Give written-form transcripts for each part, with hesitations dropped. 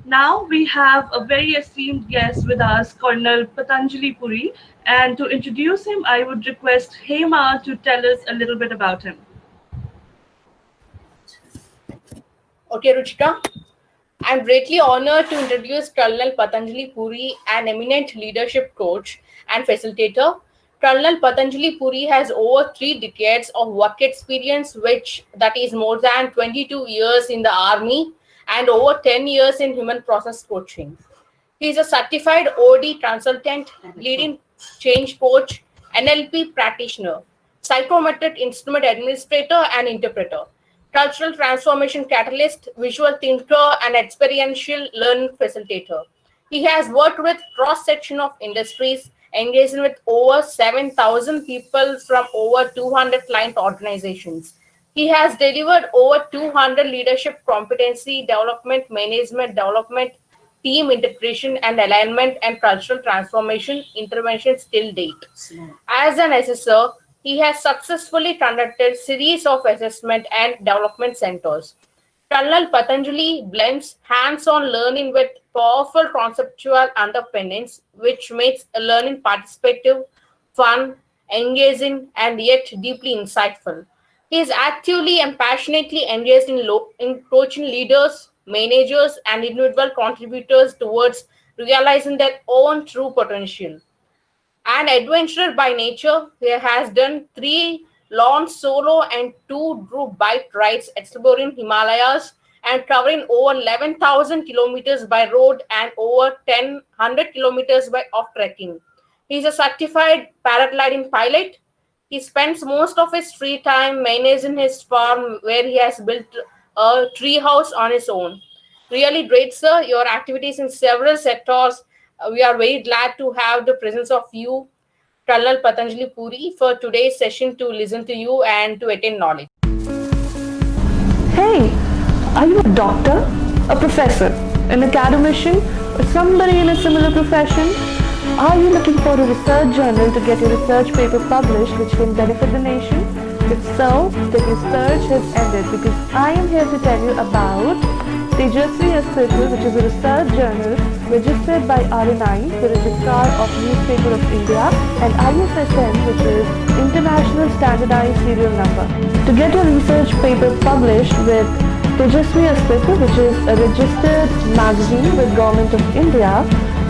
Now we have a very esteemed guest with us, Colonel Patanjali Puri, and to introduce him, I would request Hema to tell us a little bit about him. Okay, Ruchika. I'm greatly honored to introduce Colonel Patanjali Puri, an eminent leadership coach and facilitator. Colonel Patanjali Puri has over 3 decades of work experience, which that is more than 22 years in the army and over 10 years in human process coaching. He is a certified OD consultant, leading change coach, NLP practitioner, psychometric instrument administrator and interpreter, cultural transformation catalyst, visual thinker, and experiential learning facilitator. He has worked with cross-section of industries, engaging with over 7,000 people from over 200 client organizations. He has delivered over 200 leadership competency development, management development, team integration and alignment and cultural transformation interventions till date. As an assessor, he has successfully conducted series of assessment and development centers. Colonel Patanjali blends hands-on learning with powerful conceptual underpinnings, which makes learning participative, fun, engaging, and yet deeply insightful. He is actively and passionately engaged in coaching leaders, managers, and individual contributors towards realizing their own true potential. An adventurer by nature, he has done 3 long solo and 2 group bike rides exploring Himalayas and covering over 11,000 kilometers by road and over 1,000 kilometers by off trekking. He is a certified paragliding pilot. He spends most of his free time managing his farm where he has built a tree house on his own. Really great, sir. Your activities in several sectors. We are very glad to have the presence of you, Colonel Patanjali Puri, for today's session to listen to you and to attain knowledge. Hey, are you a doctor, a professor, an academician, or somebody in a similar profession? Are you looking for a research journal to get your research paper published which can benefit the nation? If so, then your search has ended because I am here to tell you about Tejasvi Astitu, which is a research journal registered by RNI, the Registrar of Newspaper of India, and ISSN, which is International Standardized Serial Number. To get your research paper published with Tejasvi Astitu, which is a registered magazine with Government of India,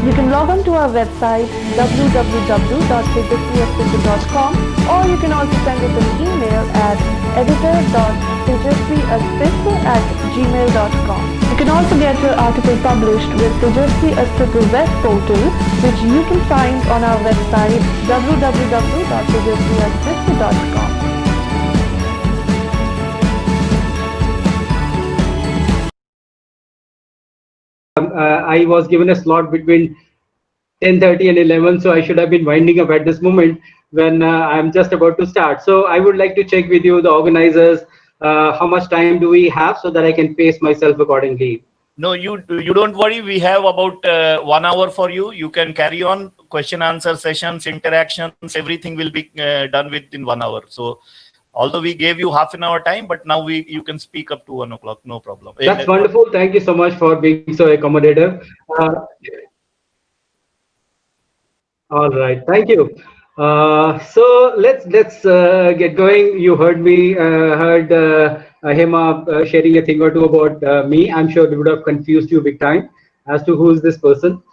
you can log on to our website www.tejasviastitu.com, or you can also send us an email at editor.tejasviastitu@gmail.com. You can also get your article published with Tejasvi Astitu web portal, which you can find on our website www.tejasviastitu.com. I was given a slot between 10:30 and 11, so I should have been winding up at this moment when I'm just about to start. So I would like to check with you, the organizers, how much time do we have so that I can pace myself accordingly. No, you don't worry. We have about 1 hour for you. You can carry on question answer sessions, interactions. Everything will be done within 1 hour. So, although we gave you half an hour time, but now you can speak up to 1 o'clock. No problem. That's wonderful. Thank you so much for being so accommodative. All right, thank you. So let's get going. You heard me, heard Hema sharing a thing or two about me. I'm sure it would have confused you big time as to who is this person.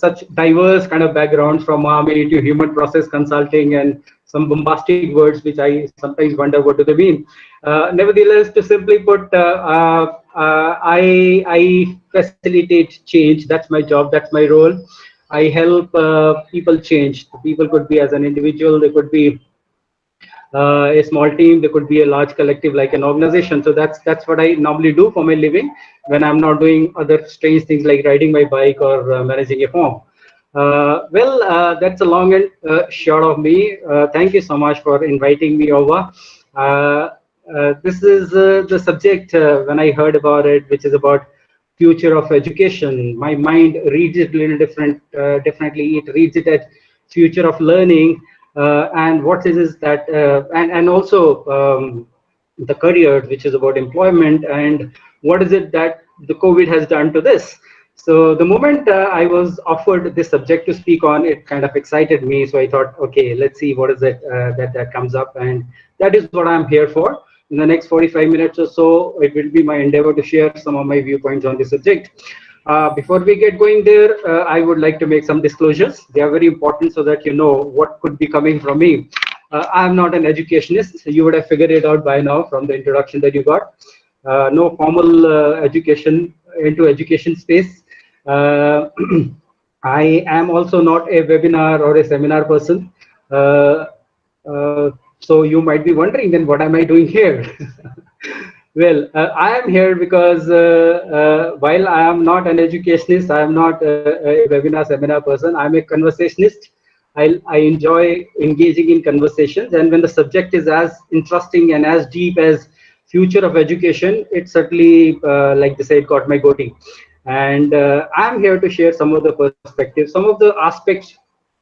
Such diverse kind of backgrounds from army to human process consulting and some bombastic words which I sometimes wonder what do they mean. Nevertheless, to simply put, I facilitate change. That's my job. That's my role. I help people change. People could be as an individual, they could be a small team, there could be a large collective like an organization. So that's what I normally do for my living when I'm not doing other strange things like riding my bike or managing a farm. That's a long and short of me. Thank you so much for inviting me over. This is the subject when I heard about it, which is about future of education. My mind reads it a little differently. It reads it as future of learning, and what is that, and also the career, which is about employment, and what is it that the COVID has done to this? So the moment I was offered this subject to speak on, it kind of excited me. So I thought, okay, let's see what is it that comes up, and that is what I'm here for. In the next 45 minutes or so, it will be my endeavor to share some of my viewpoints on this subject. Before we get going there, I would like to make some disclosures. They are very important so that you know what could be coming from me. I'm not an educationist. So you would have figured it out by now from the introduction that you got. No formal education into education space. I am also not a webinar or a seminar person. So you might be wondering, then what am I doing here? Well, I am here because while I am not an educationist, I am not a webinar seminar person. I'm a conversationist. I enjoy engaging in conversations, and when the subject is as interesting and as deep as future of education, it certainly, like they say, it got my goatee. And I'm here to share some of the perspectives, some of the aspects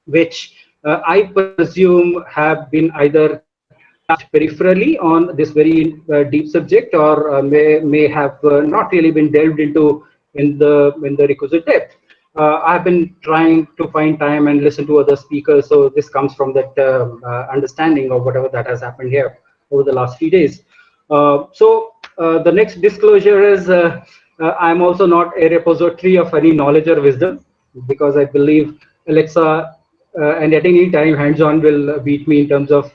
which I presume have been either peripherally on this very deep subject, or may have not really been delved into in the requisite depth. I've been trying to find time and listen to other speakers, so this comes from that understanding of whatever that has happened here over the last few days. So the next disclosure is I'm also not a repository of any knowledge or wisdom, because I believe Alexa and at any time hands-on will beat me in terms of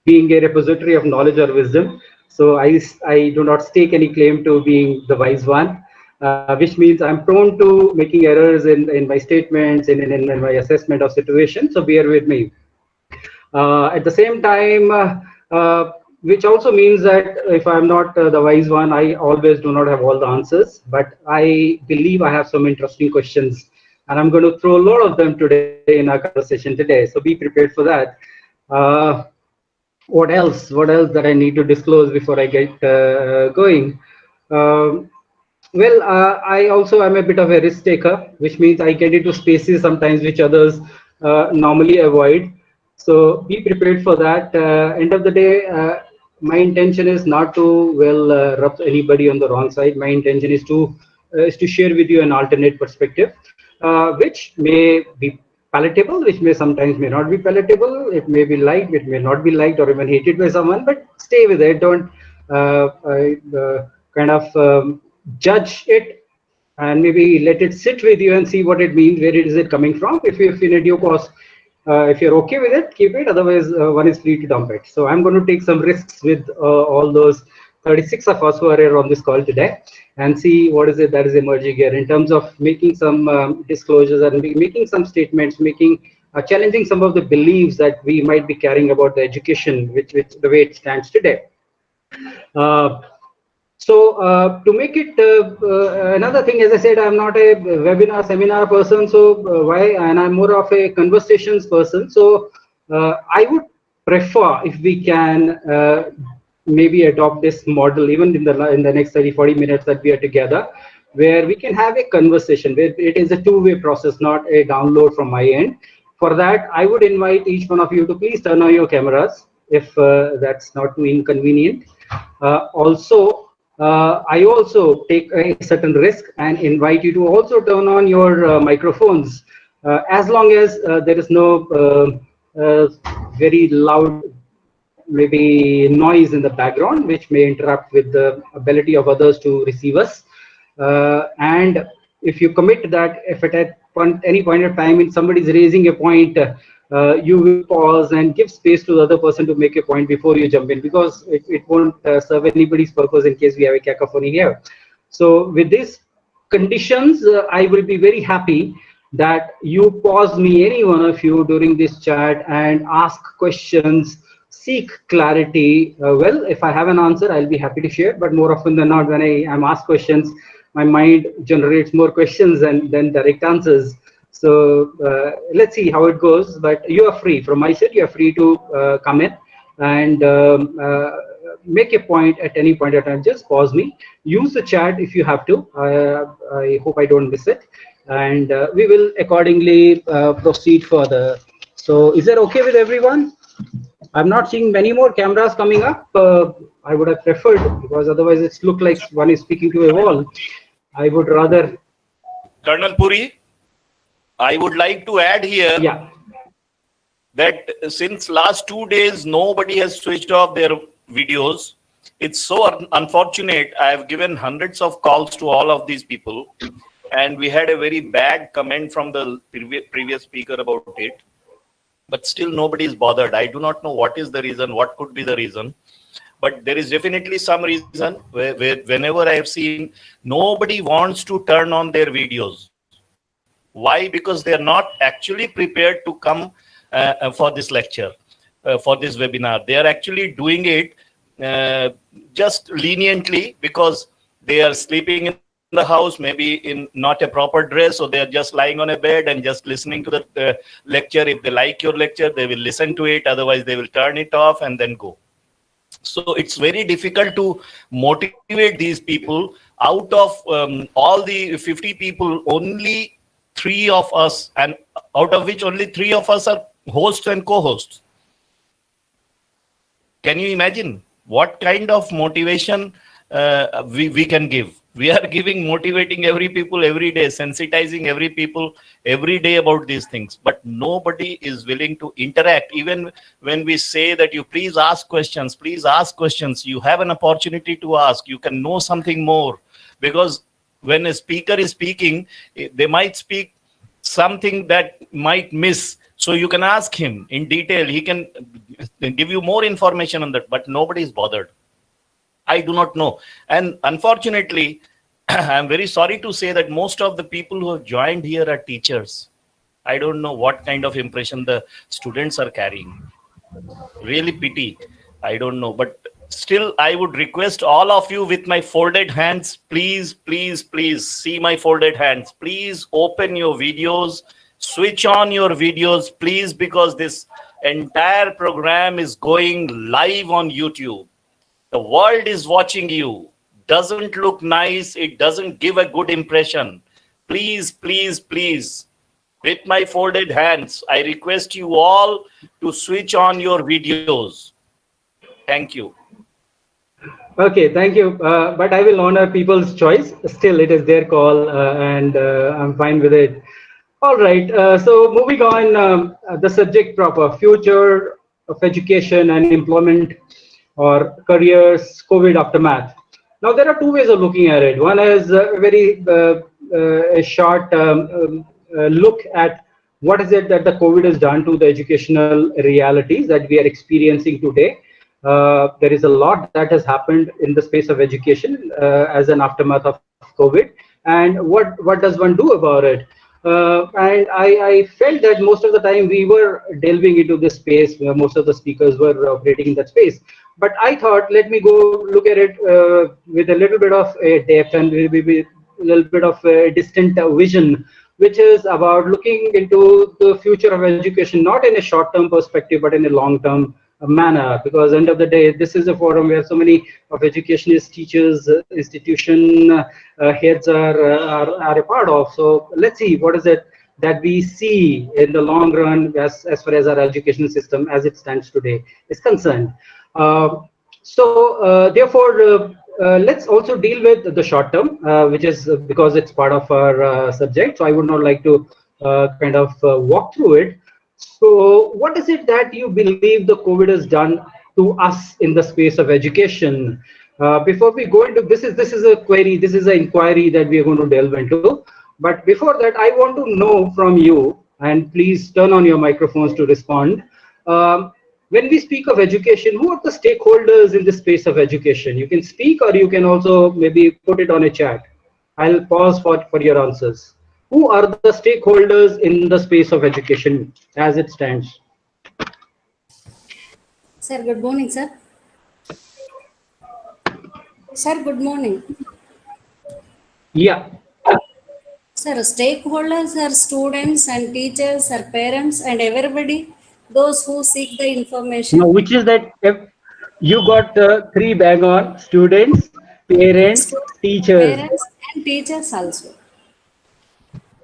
being a repository of knowledge or wisdom. So I do not stake any claim to being the wise one, which means I'm prone to making errors in my statements, in my assessment of situations. So bear with me. At the same time, which also means that if I'm not the wise one, I always do not have all the answers, but I believe I have some interesting questions, and I'm going to throw a lot of them today in our conversation today. So be prepared for that. What else that I need to disclose before I get going? Well, I also am a bit of a risk taker, which means I get into spaces sometimes which others normally avoid. So be prepared for that. End of the day, my intention is not to rub anybody on the wrong side. My intention is to share with you an alternate perspective, which may be palatable, which may sometimes may not be palatable. It may be liked, it may not be liked, or even hated by someone. But stay with it. Don't kind of judge it, and maybe let it sit with you and see what it means. Where is it coming from? If you're in a due course, if you're okay with it, keep it. Otherwise, one is free to dump it. So I'm going to take some risks with all those 36 of us who are here on this call today, and see what is it that is emerging here in terms of making some disclosures and making some statements, challenging some of the beliefs that we might be carrying about the education, which the way it stands today. So to make it another thing, as I said, I'm not a webinar seminar person, so and I'm more of a conversations person. So I would prefer if we can maybe adopt this model even in the next 30-40 minutes that we are together, where we can have a conversation where it is a two-way process, not a download from my end. For that, I would invite each one of you to please turn on your cameras if that's not too inconvenient. I also take a certain risk and invite you to also turn on your microphones, as long as there is no very loud maybe noise in the background, which may interrupt with the ability of others to receive us. And if you commit that, if at any point of time when somebody is raising a point, you will pause and give space to the other person to make a point before you jump in, because it won't serve anybody's purpose in case we have a cacophony here. So with these conditions, I will be very happy that you pause me, any one of you, during this chat and ask questions, seek clarity. Well, if I have an answer, I'll be happy to share, but more often than not, when I am asked questions, my mind generates more questions than direct answers. So let's see how it goes, but you are free. From my side, you are free to come in and make a point at any point in time. Just pause me. Use the chat if you have to. I hope I don't miss it. And we will accordingly proceed further. So is that okay with everyone? I'm not seeing many more cameras coming up. I would have preferred, because otherwise it's looked like one is speaking to a wall. I would rather. Colonel Puri, I would like to add here that since last 2 days, nobody has switched off their videos. It's so unfortunate. I have given hundreds of calls to all of these people, and we had a very bad comment from the previous speaker about it. But still nobody is bothered. I do not know what is the reason, what could be the reason. But there is definitely some reason where whenever I have seen, nobody wants to turn on their videos. Why? Because they are not actually prepared to come for this lecture, for this webinar. They are actually doing it just leniently because they are sleeping in the house, maybe in not a proper dress, so they are just lying on a bed and just listening to the lecture. If they like your lecture, they will listen to it. Otherwise, they will turn it off and then go. So it's very difficult to motivate these people. Out of all the 50 people, only 3 of us, and out of which only 3 of us are hosts and co-hosts. Can you imagine what kind of motivation we can give? We are motivating every people every day, sensitizing every people every day about these things, but nobody is willing to interact. Even when we say that you please ask questions, you have an opportunity to ask, you can know something more, because when a speaker is speaking, they might speak something that might miss. So you can ask him in detail. He can give you more information on that, but nobody is bothered. I do not know. And unfortunately, I'm very sorry to say that most of the people who have joined here are teachers. I don't know what kind of impression the students are carrying. Really pity. I don't know. But still, I would request all of you with my folded hands, please, please, please see my folded hands. Please open your videos, switch on your videos, please, because this entire program is going live on YouTube. The world is watching you. Doesn't look nice. It doesn't give a good impression. Please, please, please, with my folded hands, I request you all to switch on your videos. Thank you. Okay, thank you. But I will honor people's choice. Still, it is their call, and I'm fine with it. All right. So moving on, the subject proper, future of education and employment or careers, COVID aftermath. Now, there are 2 ways of looking at it. One is a short look at what is it that the COVID has done to the educational realities that we are experiencing today. There is a lot that has happened in the space of education as an aftermath of COVID, and what does one do about it? And I felt that most of the time we were delving into this space where most of the speakers were operating in that space. But I thought, let me go look at it with a little bit of a depth and maybe a little bit of a distant vision, which is about looking into the future of education, not in a short-term perspective, but in a long-term manner. Because end of the day, this is a forum where so many of educationists, teachers, institution heads are a part of. So let's see what is it that we see in the long run as far as our education system as it stands today is concerned. Therefore, let's also deal with the short term, which is because it's part of our subject. So I would not like to kind of walk through it. So what is it that you believe the COVID has done to us in the space of education? Before we go into this is a query, this is an inquiry that we are going to delve into. But before that, I want to know from you, and please turn on your microphones to respond. When we speak of education, who are the stakeholders in the space of education? You can speak, or you can also maybe put it on a chat. I'll pause for your answers. Who are the stakeholders in the space of education as it stands? Sir, good morning, sir. Sir, good morning. Yeah. Sir, stakeholders are students and teachers, are parents and everybody, those who seek the information. Now, which is that you got 3 bang on: students, parents, teachers. Parents and teachers also.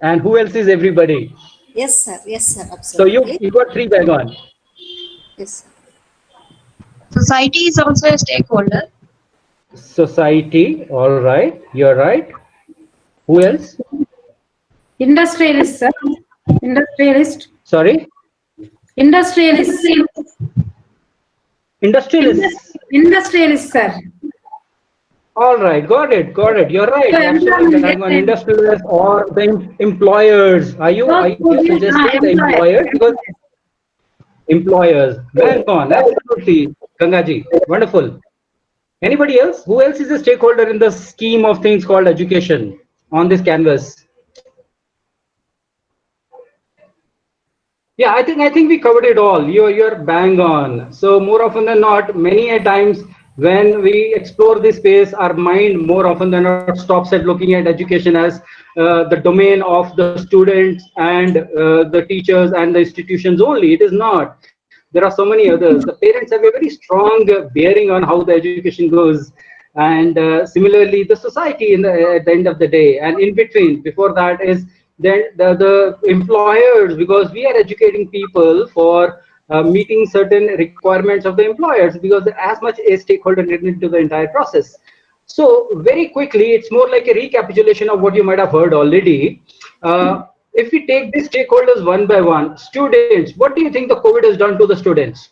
And who else is everybody? Yes, sir. Yes, sir. So Absolutely. you got 3 bang on. Yes, sir. Society is also a stakeholder. Society, all right, you're right. Who else? Industrialist, sir. Industrialist. Sorry? Industrialist. Industrialists. Industrialist, sir. All right, got it. You're right. Yeah, Absolutely. employment, Going on industrialists or the employers. Are you suggesting the employers? Because employers. Bang on. Absolutely. Gangaji. Wonderful. Anybody else? Who else is a stakeholder in the scheme of things called education on this canvas? Yeah, I think we covered it all. You're bang on. So more often than not, many a times when we explore this space, our mind more often than not stops at looking at education as the domain of the students and the teachers and the institutions only. It is not. There are so many others. The parents have a very strong bearing on how the education goes, and similarly the society at the end of the day. And in between, before that is then the employers, because we are educating people for meeting certain requirements of the employers, because they're as much a stakeholder into the entire process. So very quickly, it's more like a recapitulation of what you might have heard already. If we take these stakeholders one by one, students, what do you think the COVID has done to the students?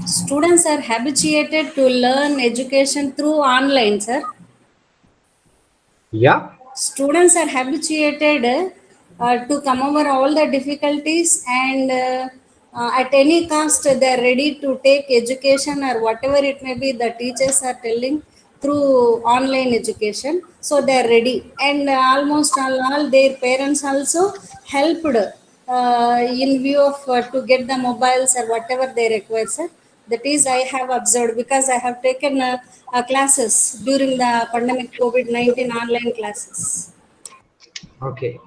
Students are habituated to learn education through online, sir. Yeah. Students are habituated to come over all the difficulties, and at any cost they are ready to take education or whatever it may be the teachers are telling through online education. So they are ready, and almost all their parents also helped in view of to get the mobiles or whatever they require, sir. That is, I have observed, because I have taken classes during the pandemic COVID-19 online classes. Okay.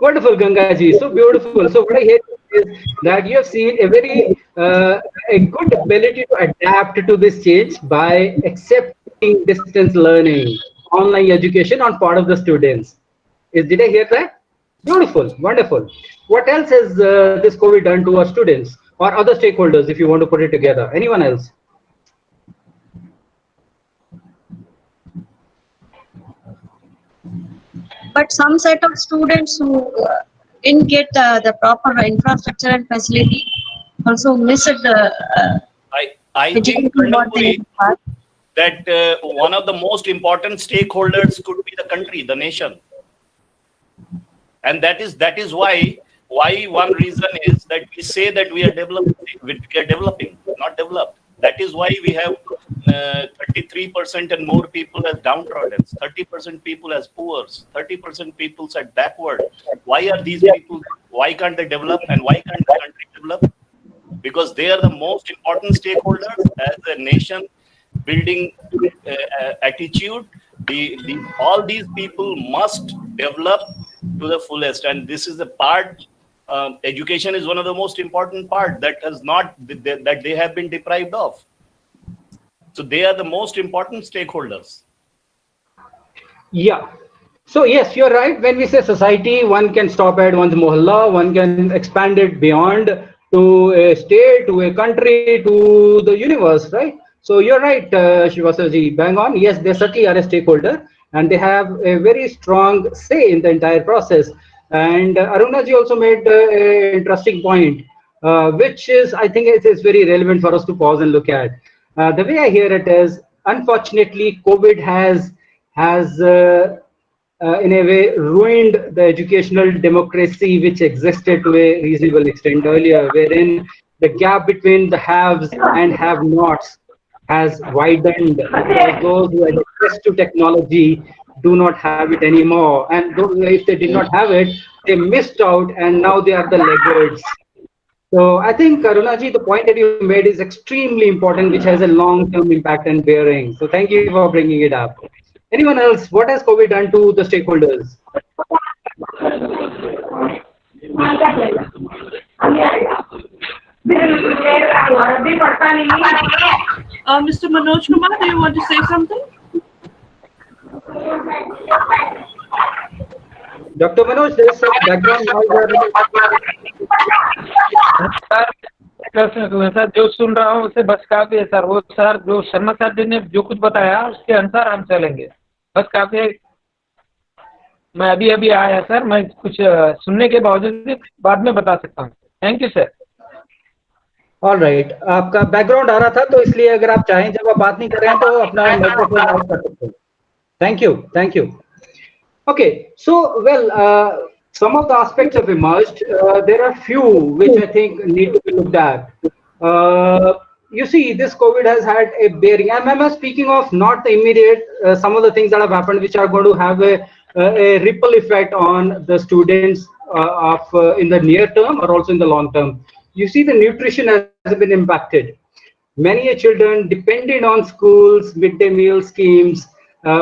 Wonderful, Gangaji. So beautiful. So what I hear is that you have seen a very a good ability to adapt to this change by accepting distance learning, online education on part of the students. Did I hear that? Beautiful, wonderful. What else has this COVID done to our students or other stakeholders, if you want to put it together? Anyone else? But some set of students who didn't get the proper infrastructure and facility also missed the I think education what they had. that one of the most important stakeholders could be the country, the nation, and that is why one reason is that we say that we are developing, not developed. That is why we have 33% and more people as downtrodden, 30% people as poor, 30% people as backward. Why are these people? Why can't they develop, and why can't the country develop? Because they are the most important stakeholders as a nation building attitude. All these people must develop to the fullest, and this is the part. Education is one of the most important part that they have been deprived of. So they are the most important stakeholders. Yeah. So yes, you're right. When we say society, one can stop at one's mohalla, one can expand it beyond to a state, to a country, to the universe, right? So you're right, Shivasaji, bang on. Yes, they certainly are a stakeholder, and they have a very strong say in the entire process. And Arunaji also made an interesting point, which is, I think it is very relevant for us to pause and look at. The way I hear it is, unfortunately, COVID has in a way ruined the educational democracy which existed to a reasonable extent earlier, wherein the gap between the haves and have-nots has widened, because those who had access to technology do not have it anymore, and if they did not have it, they missed out, and now they are the laggards. So I think, Arunaji, the point that you made is extremely important, which has a long-term impact and bearing. So thank you for bringing it up. Anyone else? What has COVID done to the stakeholders? Mr. Manoj Kumar, do you want to say something? Dr. Manoj, there is some background noise. Class में हुए sir, जो सुन रहा हूँ उसे बस काफी है sir. वो सर जो शर्मा सर जी ने जो कुछ बताया उसके अनुसार हम चलेंगे, बस काफी है। मैं अभी अभी आया सर, मैं कुछ सुनने के बावजूद भी बाद में बता सकता हूँ। Thank you sir. All right, आपका बैकग्राउंड आ रहा था तो इसलिए अगर आप चाहें, जब आप बात नहीं कर रहे हैं तो अपना माइक्रोफोन ऑफ कर सकते हैं। Thank you, thank you. Okay, so well, some of the aspects have emerged. There are few which I think need to be looked at. You see, this COVID has had a bearing. I'm speaking of not the immediate, some of the things that have happened which are going to have a ripple effect on the students in the near term or also in the long term. You see, the nutrition has been impacted. Many children depended on schools, midday meal schemes,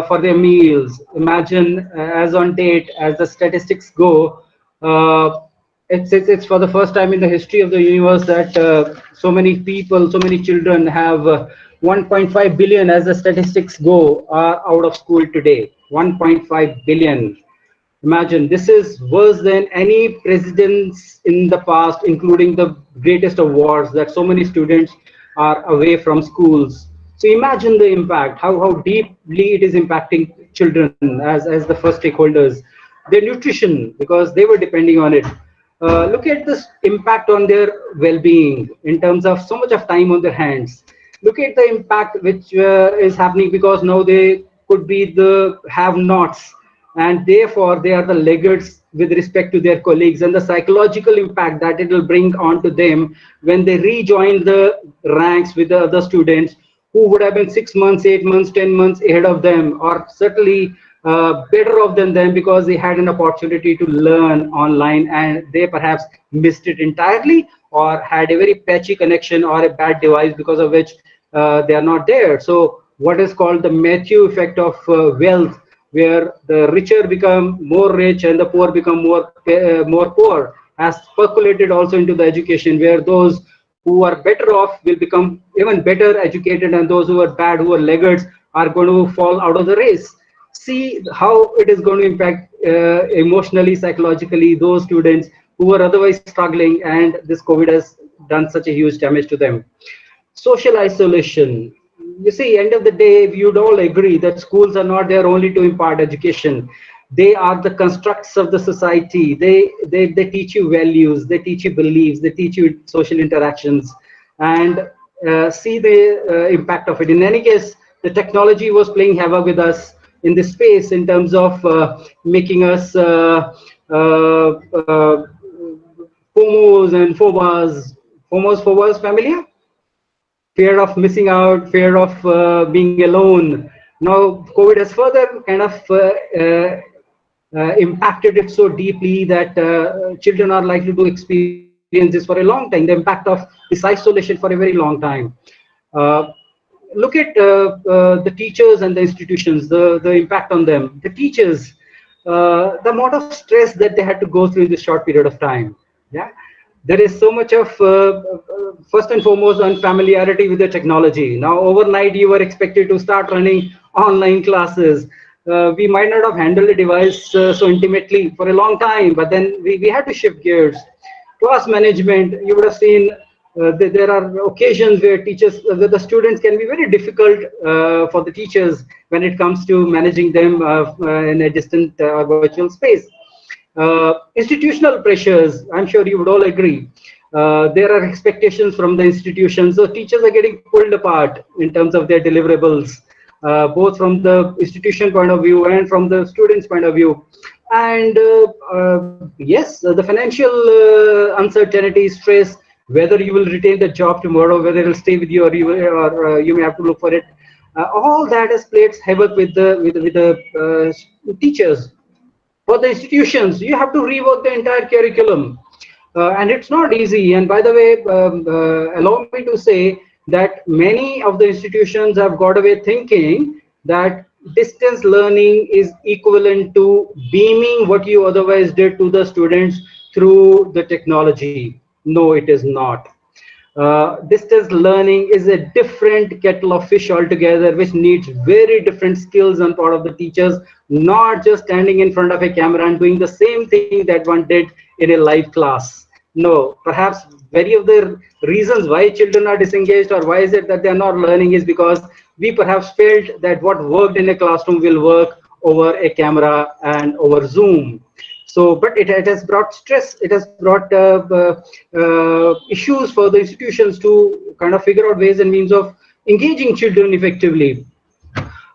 for their meals. Imagine, as on date, as the statistics go, it's for the first time in the history of the universe that so many people, so many children have 1.5 billion, as the statistics go, are out of school today. 1.5 billion. Imagine, this is worse than any presidents in the past, including the greatest of wars, that so many students are away from schools. So imagine the impact, how deeply it is impacting children as the first stakeholders. Their nutrition, because they were depending on it. Look at this impact on their well-being in terms of so much of time on their hands. Look at the impact which is happening, because now they could be the have-nots, and therefore they are the laggards with respect to their colleagues, and the psychological impact that it will bring onto them when they rejoin the ranks with the other students who would have been 6 months, 8 months, 10 months ahead of them, or certainly better off than them, because they had an opportunity to learn online and they perhaps missed it entirely, or had a very patchy connection or a bad device because of which they are not there. So what is called the Matthew effect of wealth, where the richer become more rich and the poor become more poor, has percolated also into the education, where those who are better off will become even better educated, and those who are bad, who are laggards, are going to fall out of the race. See how it is going to impact emotionally, psychologically, those students who are otherwise struggling, and this COVID has done such a huge damage to them. Social isolation. You see, end of the day, you'd all agree that schools are not there only to impart education. They are the constructs of the society. They teach you values, they teach you beliefs, they teach you social interactions, and see the impact of it. In any case, the technology was playing havoc with us in this space in terms of making us FOMOs and FOBAs. FOBAs familiar? Fear of missing out, fear of being alone. Now, COVID has further kind of impacted it so deeply that children are likely to experience this for a long time, the impact of this isolation for a very long time. Look at the teachers and the institutions, the impact on them. The teachers, the amount of stress that they had to go through in this short period of time. Yeah, there is so much of first and foremost unfamiliarity with the technology. Now, overnight, you were expected to start running online classes. We might not have handled the device so intimately for a long time, but then we had to shift gears. Class management, you would have seen there are occasions where the students can be very difficult for the teachers when it comes to managing them in a distant virtual space. Institutional pressures, I'm sure you would all agree. There are expectations from the institutions, so teachers are getting pulled apart in terms of their deliverables. Both from the institution point of view and from the students' point of view. And yes, the financial uncertainty, stress, whether you will retain the job tomorrow, whether it will stay with you, or you may have to look for it. All that has played havoc with the teachers. For the institutions, you have to rework the entire curriculum. And it's not easy. And by the way, allow me to say that many of the institutions have got away thinking that distance learning is equivalent to beaming what you otherwise did to the students through the technology. No, it is not. Distance learning is a different kettle of fish altogether, which needs very different skills on part of the teachers, not just standing in front of a camera and doing the same thing that one did in a live class. No, perhaps many of the reasons why children are disengaged or why is it that they are not learning is because we perhaps felt that what worked in a classroom will work over a camera and over Zoom. So, but it has brought stress, it has brought issues for the institutions to kind of figure out ways and means of engaging children effectively.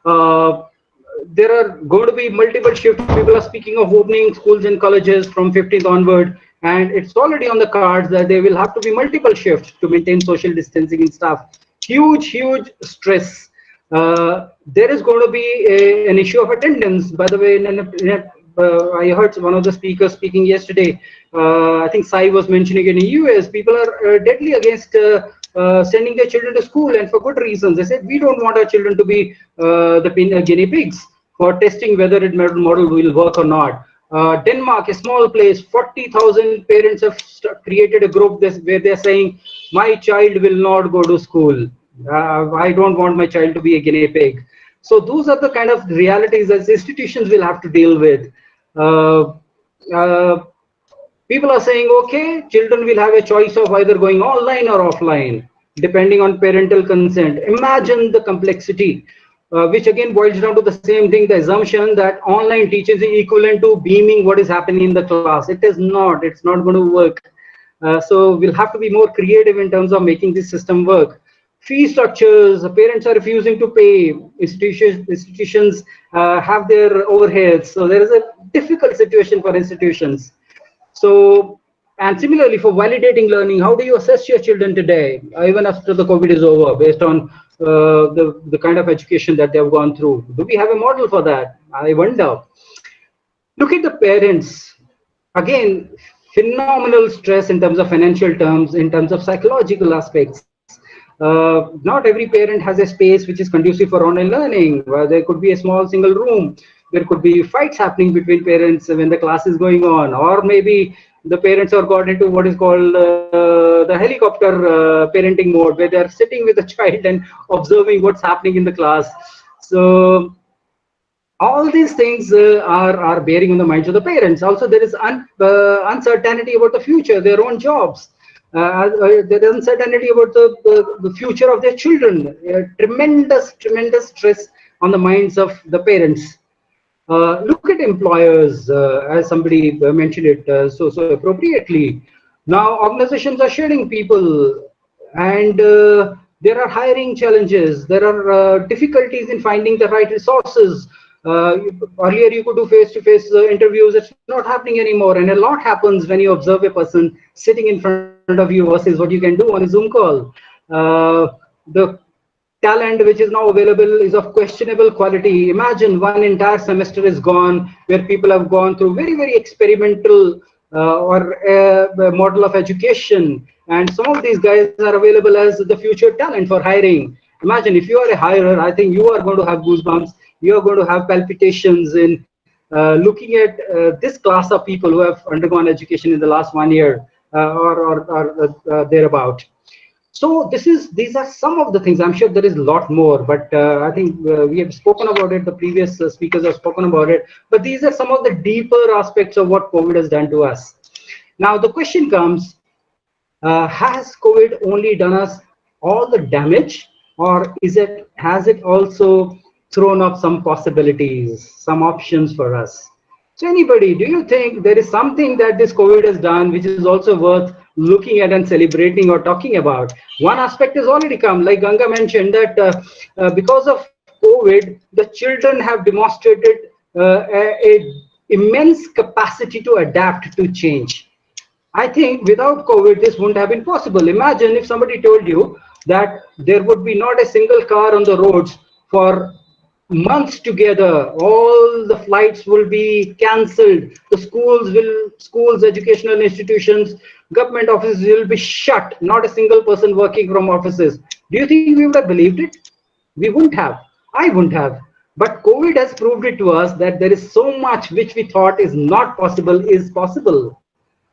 There are going to be multiple shifts. People are speaking of opening schools and colleges from 15th onward, and it's already on the cards that there will have to be multiple shifts to maintain social distancing and stuff. Huge stress. There is going to be an issue of attendance. By the way, I heard one of the speakers speaking yesterday. I think Sai was mentioning in the US, people are deadly against sending their children to school, and for good reasons. They said, we don't want our children to be the guinea pigs for testing whether it model will work or not. Denmark, a small place, 40,000 parents have created a group where they're saying, my child will not go to school. I don't want my child to be a guinea pig. So those are the kind of realities that institutions will have to deal with. People are saying, okay, children will have a choice of either going online or offline, depending on parental consent. Imagine the complexity, which again boils down to the same thing, the assumption that online teaching is equivalent to beaming what is happening in the class. It is not, it's not going to work. So we'll have to be more creative in terms of making this system work. Fee structures, parents are refusing to pay, institutions have their overheads. So there is a difficult situation for institutions. So, and similarly for validating learning, how do you assess your children today, even after the COVID is over, based on the kind of education that they have gone through? Do we have a model for that? I wonder. Look at the parents. Again, phenomenal stress in terms of financial terms, in terms of psychological aspects. Not every parent has a space which is conducive for online learning, where there could be a small single room. There could be fights happening between parents when the class is going on, or maybe the parents are got into what is called the helicopter parenting mode, where they are sitting with the child and observing what's happening in the class. So all these things are bearing on the minds of the parents. Also, there is uncertainty about the future, their own jobs. There is uncertainty about the future of their children. Tremendous stress on the minds of the parents. Look at employers, as somebody mentioned it so appropriately. Now organizations are shedding people, and there are hiring challenges. There are difficulties in finding the right resources. Earlier you could do face-to-face interviews. It's not happening anymore, and a lot happens when you observe a person sitting in front of you versus what you can do on a Zoom call. The talent which is now available is of questionable quality. Imagine one entire semester is gone where people have gone through very experimental or a model of education, and some of these guys are available as the future talent for hiring. Imagine if you are a hirer, I think you are going to have goosebumps. You are going to have palpitations in looking at this class of people who have undergone education in the last 1 year or thereabout. So these are some of the things. I'm sure there is a lot more, but I think we have spoken about it. The previous speakers have spoken about it. But these are some of the deeper aspects of what COVID has done to us. Now the question comes, has COVID only done us all the damage, or has it also thrown up some possibilities, some options for us? So anybody, do you think there is something that this COVID has done which is also worth looking at and celebrating or talking about? One aspect has already come, like Ganga mentioned, that because of COVID, the children have demonstrated a immense capacity to adapt to change. I think without COVID, this wouldn't have been possible. Imagine if somebody told you that there would be not a single car on the roads for months together, all the flights will be cancelled, the schools, educational institutions, government offices will be shut, not a single person working from offices. Do you think we would have believed it? We wouldn't have. I wouldn't have. But COVID has proved it to us that there is so much which we thought is not possible is possible.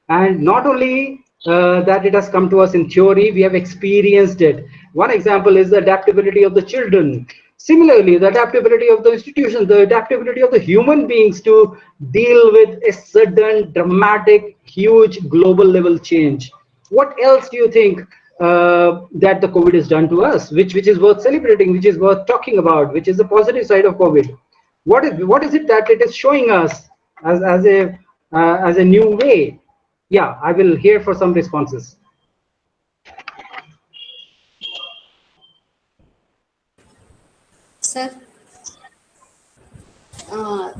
And not only that it has come to us in theory, we have experienced it. One example is the adaptability of the children. Similarly, the adaptability of the institutions, the adaptability of the human beings to deal with a sudden, dramatic, huge global level change. What else do you think that the COVID has done to us, which is worth celebrating, which is worth talking about, which is the positive side of COVID? What is it that it is showing us as a new way? Yeah, I will hear for some responses. Sir,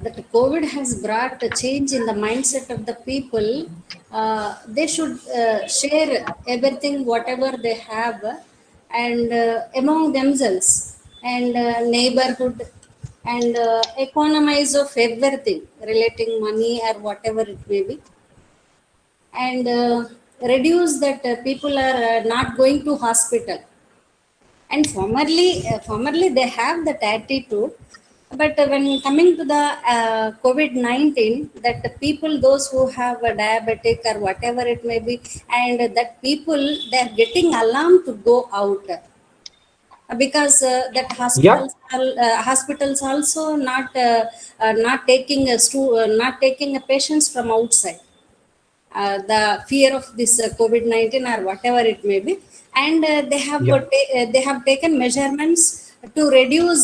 that COVID has brought a change in the mindset of the people. They should share everything, whatever they have, and among themselves, and neighborhood, and economize of everything relating money or whatever it may be, and reduce that people are not going to hospital. And formerly they have that attitude, but when coming to the COVID-19, that the people, those who have a diabetic or whatever it may be, and that people, they are getting alarmed to go out, because that Yeah. hospitals also not taking not taking a patients from outside, the fear of this COVID-19 or whatever it may be, and Yeah. they have taken measurements to reduce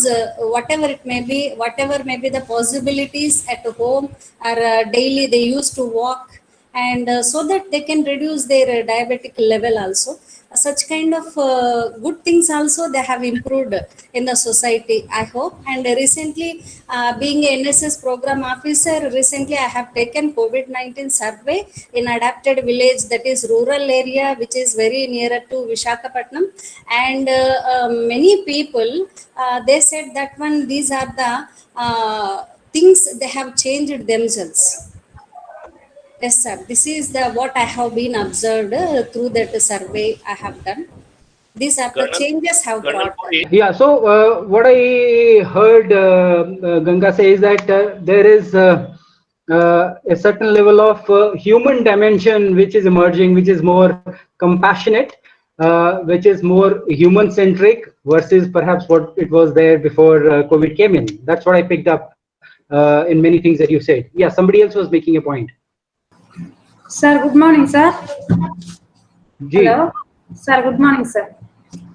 whatever it may be, whatever may be the possibilities at home, or daily they used to walk, and so that they can reduce their diabetic level also. Such kind of good things also they have improved in the society, I hope. And recently, being a NSS program officer, recently I have taken COVID-19 survey in adapted village, that is rural area, which is very nearer to Vishakhapatnam, and many people, they said that one, these are the things they have changed themselves. Yes, sir. This is the what I have been observed through that survey I have done. These are the changes have Colonel brought. Puri, Yeah, so what I heard Ganga say is that there is a certain level of human dimension which is emerging, which is more compassionate, which is more human centric versus perhaps what it was there before COVID came in. That's what I picked up in many things that you said. Yeah, somebody else was making a point. Sir, good morning, sir. Ji. Hello. Sir, good morning, sir.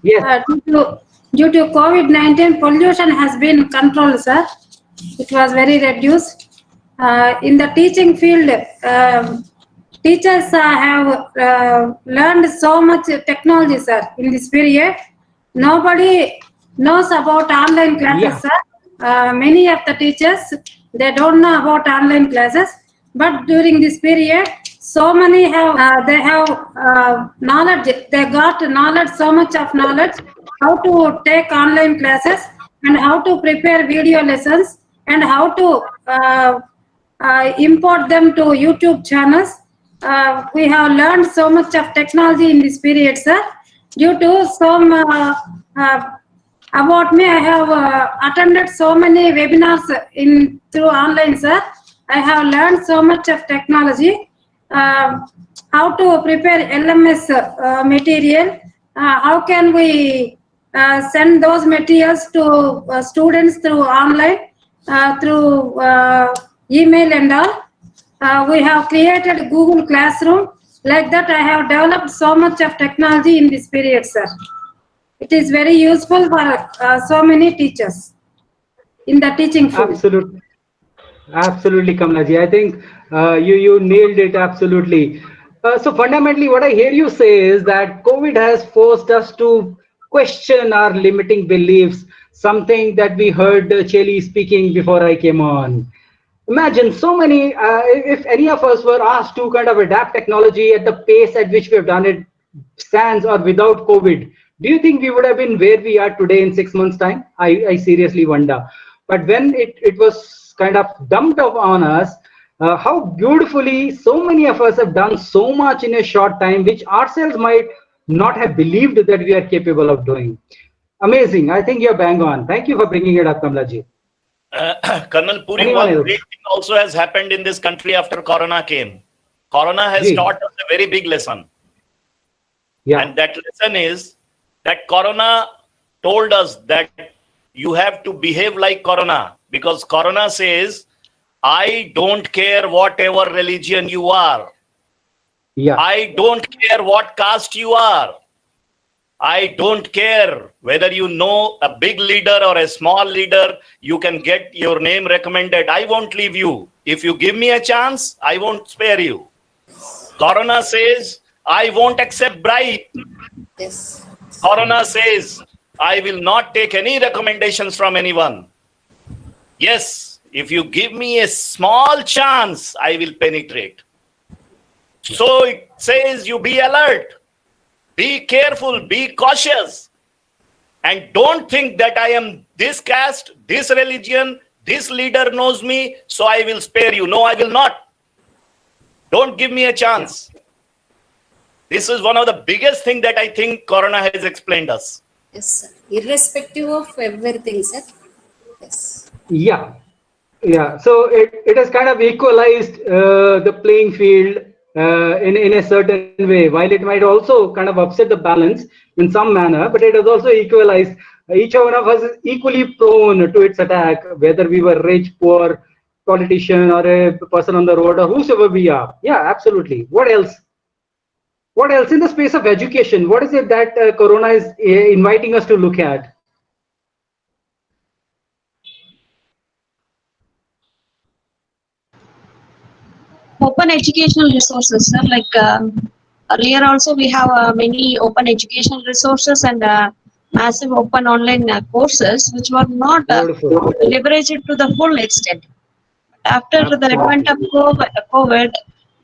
Yes. Due to COVID-19, pollution has been controlled, sir. It was very reduced. In the teaching field, teachers have learned so much technology, sir, in this period. Nobody knows about online classes, sir. Many of the teachers, they don't know about online classes. But during this period, so many have they have knowledge. They got knowledge, so much of knowledge, how to take online classes and how to prepare video lessons and how to import them to YouTube channels. We have learned so much of technology in this period, sir. Due to some about me, I have attended so many webinars through online, sir. I have learned so much of technology, how to prepare LMS material, how can we send those materials to students through online, through email and all. We have created Google Classroom. Like that, I have developed so much of technology in this period, sir. It is very useful for so many teachers in the teaching field. Absolutely. Absolutely, Kamlaji. I think you nailed it absolutely. So fundamentally, what I hear you say is that COVID has forced us to question our limiting beliefs, something that we heard Chelly speaking before I came on. Imagine so many, if any of us were asked to kind of adapt technology at the pace at which we have done it, sans or without COVID, do you think we would have been where we are today in 6 months' time? I seriously wonder. But when it was kind of dumped on us, how beautifully so many of us have done so much in a short time, which ourselves might not have believed that we are capable of doing. Amazing. I think you're bang on. Thank you for bringing it up, Kamlaji. Colonel Puri, one great thing also has happened in this country after Corona came. Corona has taught us a very big lesson. Yeah. And that lesson is that Corona told us that you have to behave like Corona, because Corona says, I don't care whatever religion you are. Yeah. I don't care what caste you are. I don't care whether you know a big leader or a small leader, you can get your name recommended. I won't leave you. If you give me a chance, I won't spare you. Corona says, I won't accept bribe. Yes. Corona says, I will not take any recommendations from anyone. Yes, if you give me a small chance, I will penetrate. So it says you be alert, be careful, be cautious, and don't think that I am this caste, this religion, this leader knows me, so I will spare you. No, I will not. Don't give me a chance. This is one of the biggest things that I think Corona has explained us. Yes, sir. Irrespective of everything, sir. Yes. Yeah. Yeah. So it has kind of equalized the playing field in a certain way, while it might also kind of upset the balance in some manner, but it has also equalized. Each one of us is equally prone to its attack, whether we were rich, poor, politician, or a person on the road, or whosoever we are. Yeah, absolutely. What else? What else in the space of education? What is it that Corona is inviting us to look at? Open educational resources, sir. Like earlier also we have many open educational resources and massive open online courses which were not Beautiful. leveraged to the full extent. After the advent of COVID,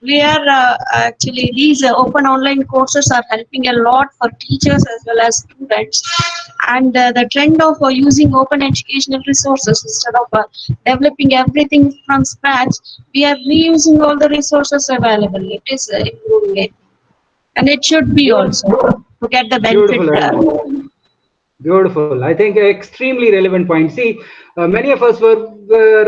we are actually these open online courses are helping a lot for teachers as well as students. And the trend of using open educational resources instead of developing everything from scratch, we are reusing all the resources available. It is improving it, and it should be also to get the benefit. Beautiful. Beautiful. I think extremely relevant point. See, many of us were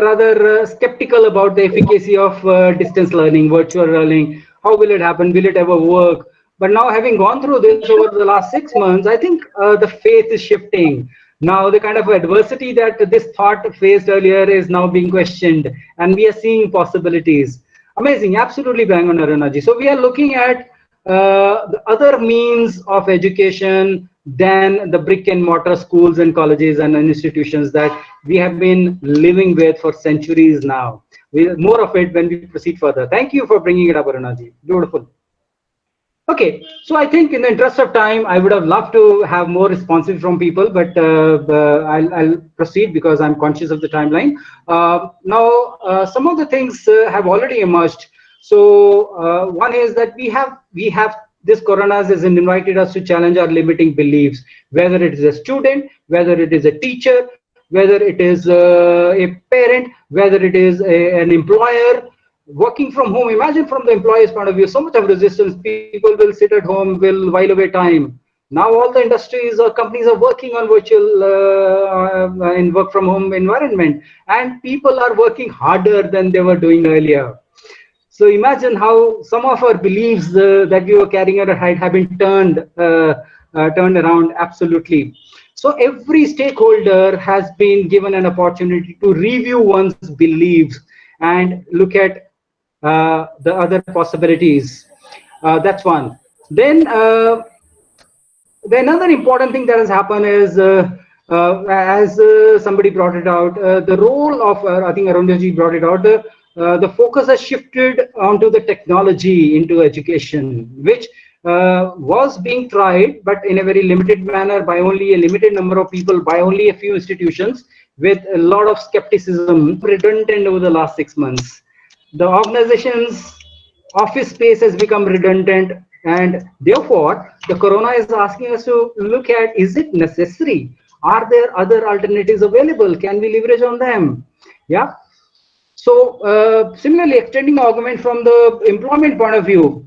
rather skeptical about the efficacy of distance learning, virtual learning. How will it happen? Will it ever work? But now, having gone through this over the last 6 months, I think the faith is shifting. Now, the kind of adversity that this thought faced earlier is now being questioned, and we are seeing possibilities. Amazing. Absolutely bang on, Arunaji. So we are looking at the other means of education than the brick and mortar schools and colleges and institutions that we have been living with for centuries now. More of it when we proceed further. Thank you for bringing it up, Arunaji. Beautiful. Okay, so I think in the interest of time, I would have loved to have more responses from people, but I'll proceed because I'm conscious of the timeline. Now, some of the things have already emerged. So one is that we have this Corona has invited us to challenge our limiting beliefs, whether it is a student, whether it is a teacher, whether it is a parent, whether it is an employer. Working from home, imagine from the employer's point of view, so much of resistance. People will sit at home, will while away time. Now all the industries or companies are working on virtual and work from home environment, and people are working harder than they were doing earlier. So imagine how some of our beliefs that we were carrying at our height have been turned around absolutely. So every stakeholder has been given an opportunity to review one's beliefs and look at the other possibilities. That's one. Then the another important thing that has happened is, as somebody brought it out, the role of, I think Arundaji brought it out, the focus has shifted onto the technology into education, which was being tried, but in a very limited manner by only a limited number of people, by only a few institutions, with a lot of skepticism redundant over the last 6 months. The organization's office space has become redundant, and therefore the Corona is asking us to look at, is it necessary? Are there other alternatives available? Can we leverage on them? Yeah. So similarly, extending the argument from the employment point of view,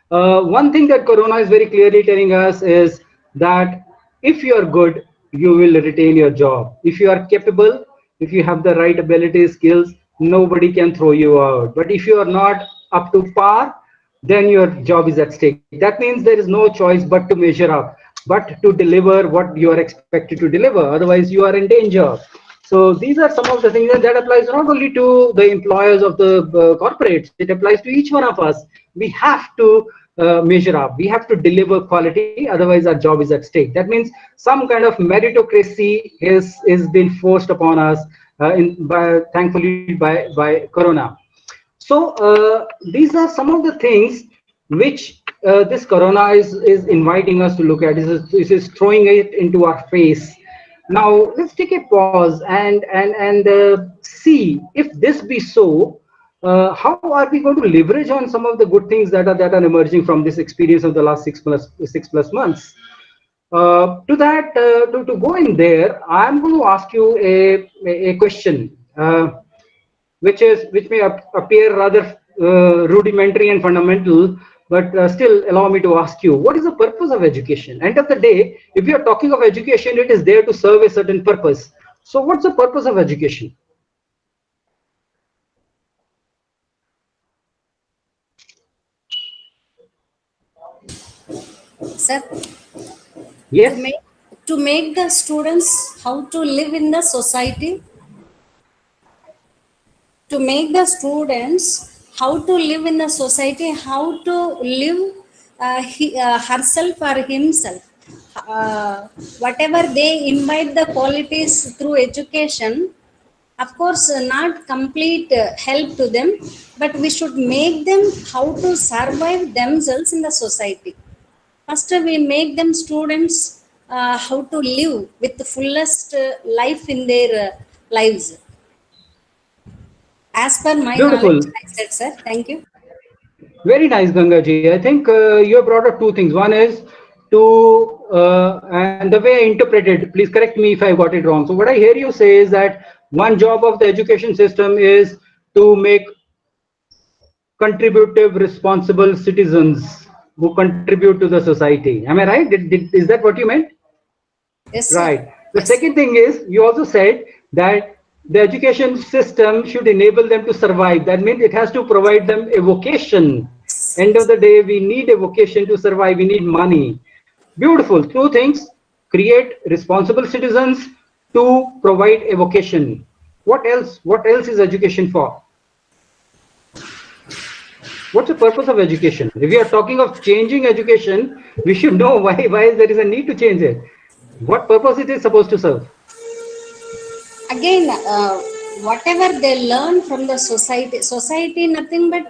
one thing that Corona is very clearly telling us is that if you are good, you will retain your job. If you are capable, if you have the right abilities, skills, nobody can throw you out. But if you are not up to par, then your job is at stake. That means there is no choice but to measure up. but to deliver what you are expected to deliver. Otherwise, you are in danger. So these are some of the things, and that applies not only to the employers of the corporates, it applies to each one of us. We have to measure up. We have to deliver quality, otherwise our job is at stake. That means some kind of meritocracy is being forced upon us, thankfully by Corona. So these are some of the things which this Corona is inviting us to look at. This is throwing it into our face. Now let's take a pause and see if this be so. How are we going to leverage on some of the good things that are emerging from this experience of the last 6 plus months? To go in there, I'm going to ask you a question, which may appear rather rudimentary and fundamental, but still allow me to ask you, what is the purpose of education? End of the day, if you are talking of education, it is there to serve a certain purpose. So what's the purpose of education? Sir, Yes. to make the students how to live in the society, to make the students how to live in the society, how to live herself or himself. Whatever they imbibe the qualities through education, of course, not complete help to them, but we should make them how to survive themselves in the society. First, we make them students how to live with the fullest life in their lives. As per my Beautiful. knowledge, I said, sir. Thank you. Very nice, Gangaji. I think you have brought up two things. One is and the way I interpreted, please correct me if I got it wrong. So what I hear you say is that one job of the education system is to make contributive, responsible citizens who contribute to the society. Am I right? Is that what you meant? Yes, sir. Right. The Yes. second thing is, you also said that the education system should enable them to survive. That means it has to provide them a vocation. End of the day, we need a vocation to survive. We need money. Beautiful. Two things: create responsible citizens, to provide a vocation. What else? What else is education for? What's the purpose of education? If we are talking of changing education, we should know why there is a need to change it. What purpose it is supposed to serve? Again, whatever they learn from the society nothing but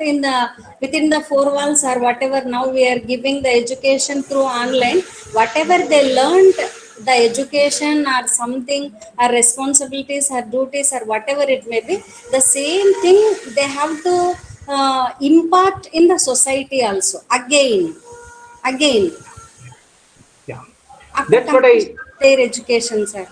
within the four walls or whatever. Now we are giving the education through online. Whatever they learned, the education or something, or responsibilities or duties or whatever it may be, the same thing they have to impart in the society also. Again. Yeah, After that's what I. their education, sir.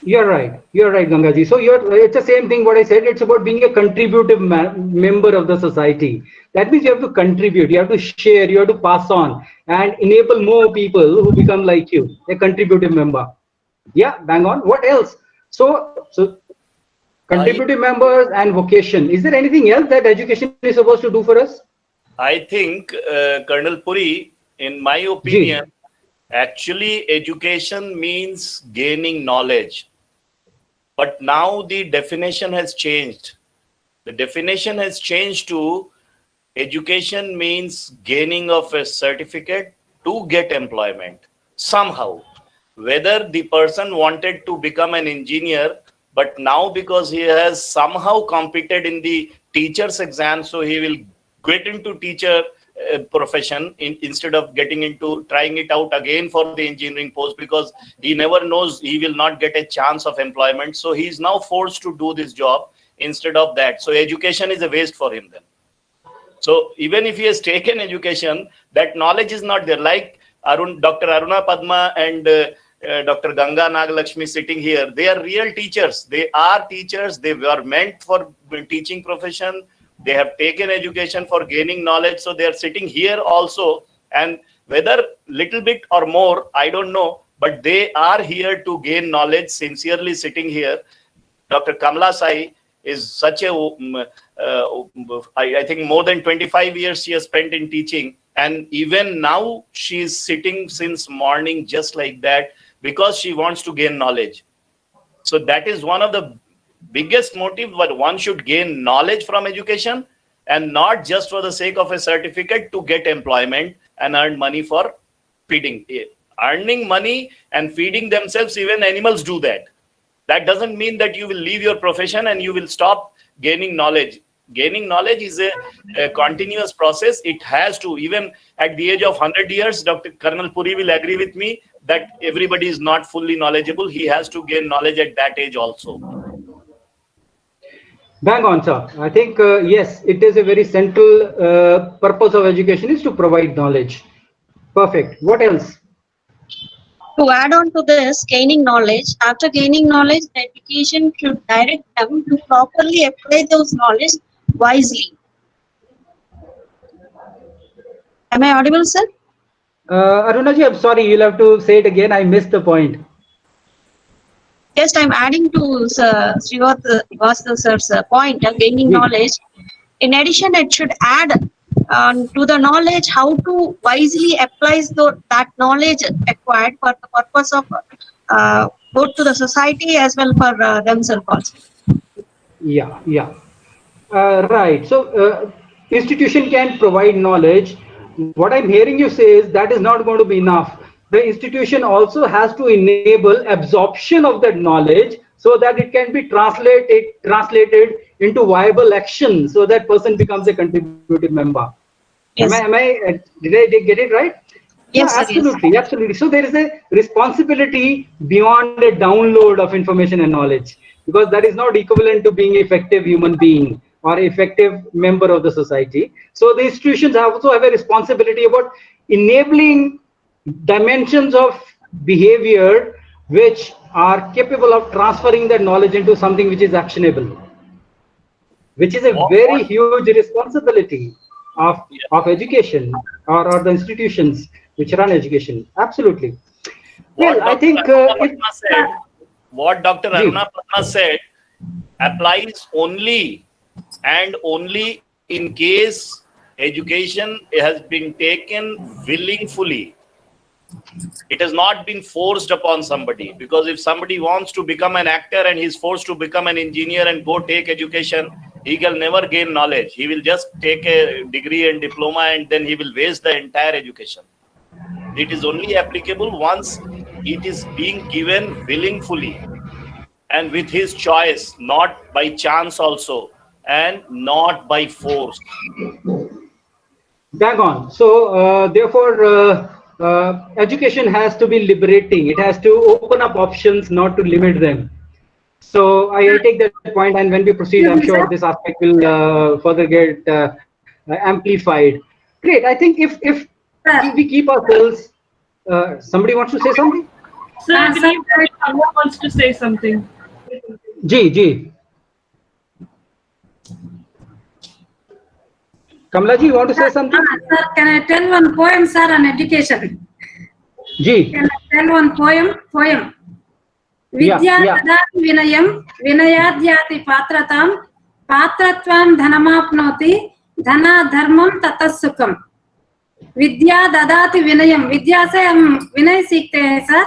You're right, Gangaji. So it's the same thing what I said. It's about being a contributive member of the society. That means you have to contribute, you have to share, you have to pass on and enable more people who become like you, a contributive member. Yeah, bang on. What else? So contributive members and vocation. Is there anything else that education is supposed to do for us? I think, Colonel Puri, in my opinion, actually education means gaining knowledge. But now the definition has changed. The definition has changed to education means gaining of a certificate to get employment somehow. Whether the person wanted to become an engineer, but now because he has somehow competed in the teacher's exam, so he will get into teacher profession instead of getting into trying it out again for the engineering post, because he never knows he will not get a chance of employment. So he is now forced to do this job instead of that. So education is a waste for him then. So even if he has taken education, that knowledge is not there. Like Dr. Aruna Padma and Dr. Ganga Nagalakshmi sitting here, they are real teachers. They are teachers. They were meant for teaching profession. They have taken education for gaining knowledge. So they are sitting here also. And whether little bit or more, I don't know, but they are here to gain knowledge, sincerely sitting here. Dr. Kamla Sai is such a, I think more than 25 years she has spent in teaching. And even now, she is sitting since morning just like that because she wants to gain knowledge. So that is one of the biggest motive, but one should gain knowledge from education and not just for the sake of a certificate to get employment and earn money for feeding. Earning money and feeding themselves, even animals do that. That doesn't mean that you will leave your profession and you will stop gaining knowledge. Gaining knowledge is a continuous process. It has to, even at the age of 100 years, Dr. Colonel Puri will agree with me that everybody is not fully knowledgeable. He has to gain knowledge at that age also. Bang on, sir. I think, yes, it is a very central purpose of education is to provide knowledge. Perfect. What else? To add on to this, gaining knowledge, after gaining knowledge, the education should direct them to properly apply those knowledge wisely. Am I audible, sir? Arunaji, I'm sorry, you'll have to say it again. I missed the point. Just I'm adding to Srivastava sir's point of gaining knowledge. In addition, it should add to the knowledge how to wisely apply that knowledge acquired for the purpose of both to the society as well for themselves also. Yeah, yeah. Right. So, institution can provide knowledge. What I'm hearing you say is that is not going to be enough. The institution also has to enable absorption of that knowledge so that it can be translated into viable action so that person becomes a contributive member. Yes. Did I get it right? Yes, Yeah, absolutely, yes. Absolutely. So there is a responsibility beyond a download of information and knowledge, because that is not equivalent to being an effective human being or effective member of the society. So the institutions also have a responsibility about enabling dimensions of behavior which are capable of transferring that knowledge into something which is actionable, which is a very huge responsibility of education or the institutions which run education. Absolutely. Well, I think what Dr. Aruna Padma said applies only and only in case education has been taken willingly. It has not been forced upon somebody, because if somebody wants to become an actor and he's forced to become an engineer and go take education, he can never gain knowledge. He will just take a degree and diploma and then he will waste the entire education. It is only applicable once it is being given willingly and with his choice, not by chance also, and not by force. Bang on. So therefore, education has to be liberating. It has to open up options, not to limit them. So I take that point, and when we proceed, I'm sure this aspect will further get amplified. Great. I think if we keep ourselves, somebody wants to say something? Sir, I believe that someone wants to say something. Ji. Kamla ji, you want to say something? Sir, can I tell one poem, sir, on education? Ji. Can I tell one poem? Vidya dadati vinayam, vinayadhyati patratam, patratvam dhanamapnoti, dhana dharmam tatasukam. विद्या ददाति विनयम, विद्या से हम विनय सीखते हैं sir.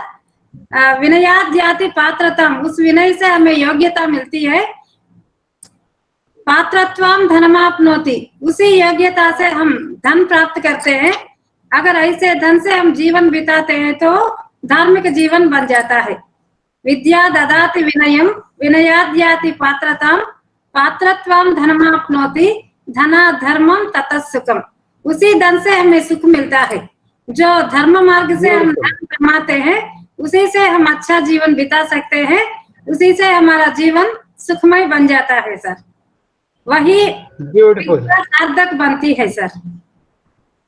विनयाद्याति पात्रताम, उस विनय से हमें योग्यता मिलती है. पात्रत्वम धनमाप्नोति, उसी योग्यता से हम धन प्राप्त करते हैं. अगर ऐसे धन से हम जीवन बिताते हैं तो धार्मिक जीवन बन जाता है. विद्या ददाति विनयम, विनयाद्याति पात्रताम, पात्रत्वम धनमाप्नोति, धना धर्मम ततस्सुखम. उसी धन से हमें सुख मिलता है. जो धर्म मार्ग से हम धन कमाते हैं, उसी से हम अच्छा जीवन बिता सकते हैं. उसी से हमारा जीवन सुखमय बन जाता है सर. वही सार्थक बनती है sir.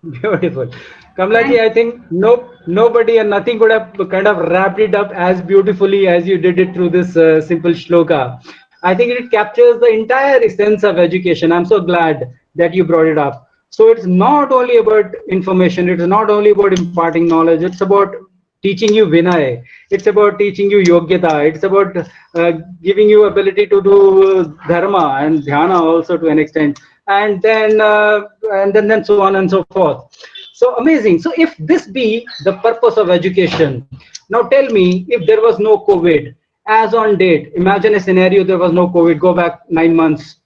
Beautiful. Kamla ji, I think nobody and nothing could have kind of wrapped it up as beautifully as you did it through this simple shloka. I think it captures the entire essence of education. I'm so glad that you brought it up. So it's not only about information, it's not only about imparting knowledge, it's about teaching you Vinay, it's about teaching you Yogyata, it's about giving you ability to do Dharma and Dhyana also to an extent, and then so on and so forth. So amazing. So if this be the purpose of education, now tell me, if there was no COVID, as on date, imagine a scenario there was no COVID, go back 9 months.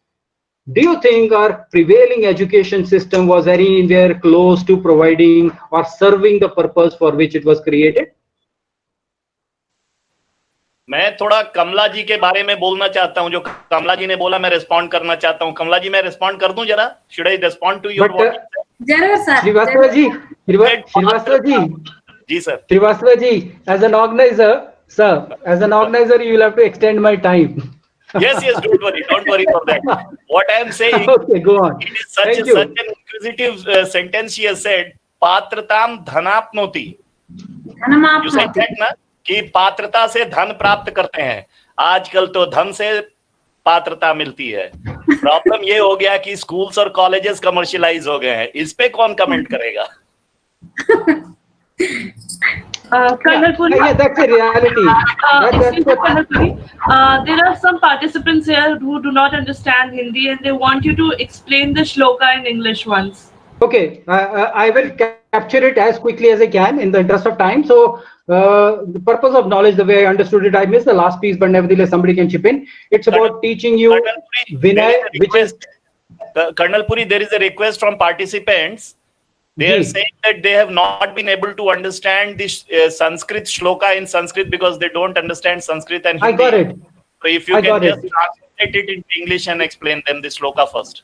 Do you think our prevailing education system was anywhere close to providing or serving the purpose for which it was created? मैं थोड़ा कमला जी के बारे में बोलना चाहता हूं, जो कमला जी ने बोला मैं रिस्पॉन्ड करना चाहता हूं. कमला जी, मैं रिस्पॉन्ड कर दूं जरा? Should I respond to your? जरूर सर. Srivastava ji, जी sir. Srivastava ji, as an organizer, sir, as an organizer, you will have to extend my time. Yes, don't worry for that. What I am saying, Okay, go on. it is such an inquisitive sentence she has said. पात्रताम धनाप्नोति. You said that ना, कि पात्रता से धन प्राप्त करते हैं. आजकल तो धन से पात्रता मिलती है. प्रॉब्लम ये हो गया कि स्कूल्स और कॉलेजेस कमर्शियलाइज हो गए हैं. इस पे कौन कमेंट करेगा? Colonel Puri, Yeah, that's a reality. excuse me, Colonel Puri, there are some participants here who do not understand Hindi and they want you to explain the shloka in English once. Okay, I will capture it as quickly as I can in the interest of time. So, the purpose of knowledge, the way I understood it, I missed the last piece, but nevertheless, somebody can chip in. It's about teaching you Vinay, which is... Colonel Puri, there is a request from participants. They are saying that they have not been able to understand this Sanskrit shloka in Sanskrit because they don't understand Sanskrit and Hindi. I got it. So if you can just translate it into English and explain them the shloka first.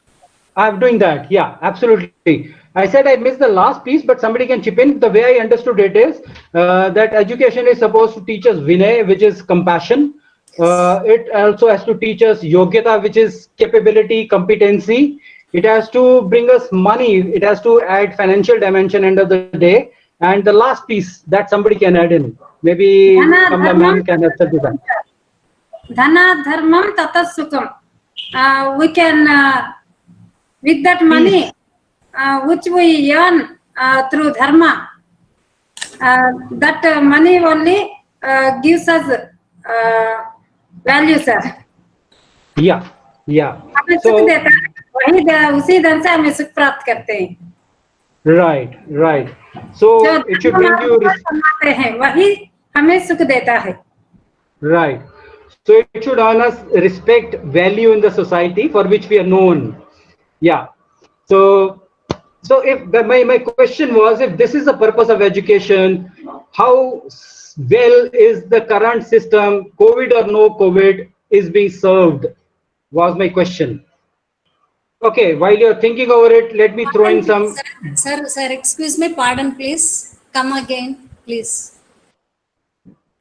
I'm doing that. Yeah, absolutely. I said I missed the last piece, but somebody can chip in. The way I understood it is that education is supposed to teach us Vinay, which is compassion. It also has to teach us Yogyata, which is capability, competency. It has to bring us money. It has to add financial dimension end of the day. And the last piece that somebody can add in. Maybe Kamla ma'am can answer to that. Dhana dharmam tata sukham. We can, with that money, which we earn through dharma, that money only gives us value, sir. Yeah, yeah. So, उसी धन से हमें सुख प्राप्त करते हैं. Right, right. So it should bring you. कमाते हैं वही हमें सुख देता है. Right. So it should earn us respect, value in the society for which we are known. Yeah. So if my question was, if this is the purpose of education, how well is the current system, COVID or no COVID, is being served? Was my question. Okay, while you're thinking over it, let me throw in some... Sir, excuse me, pardon, please. Come again, please.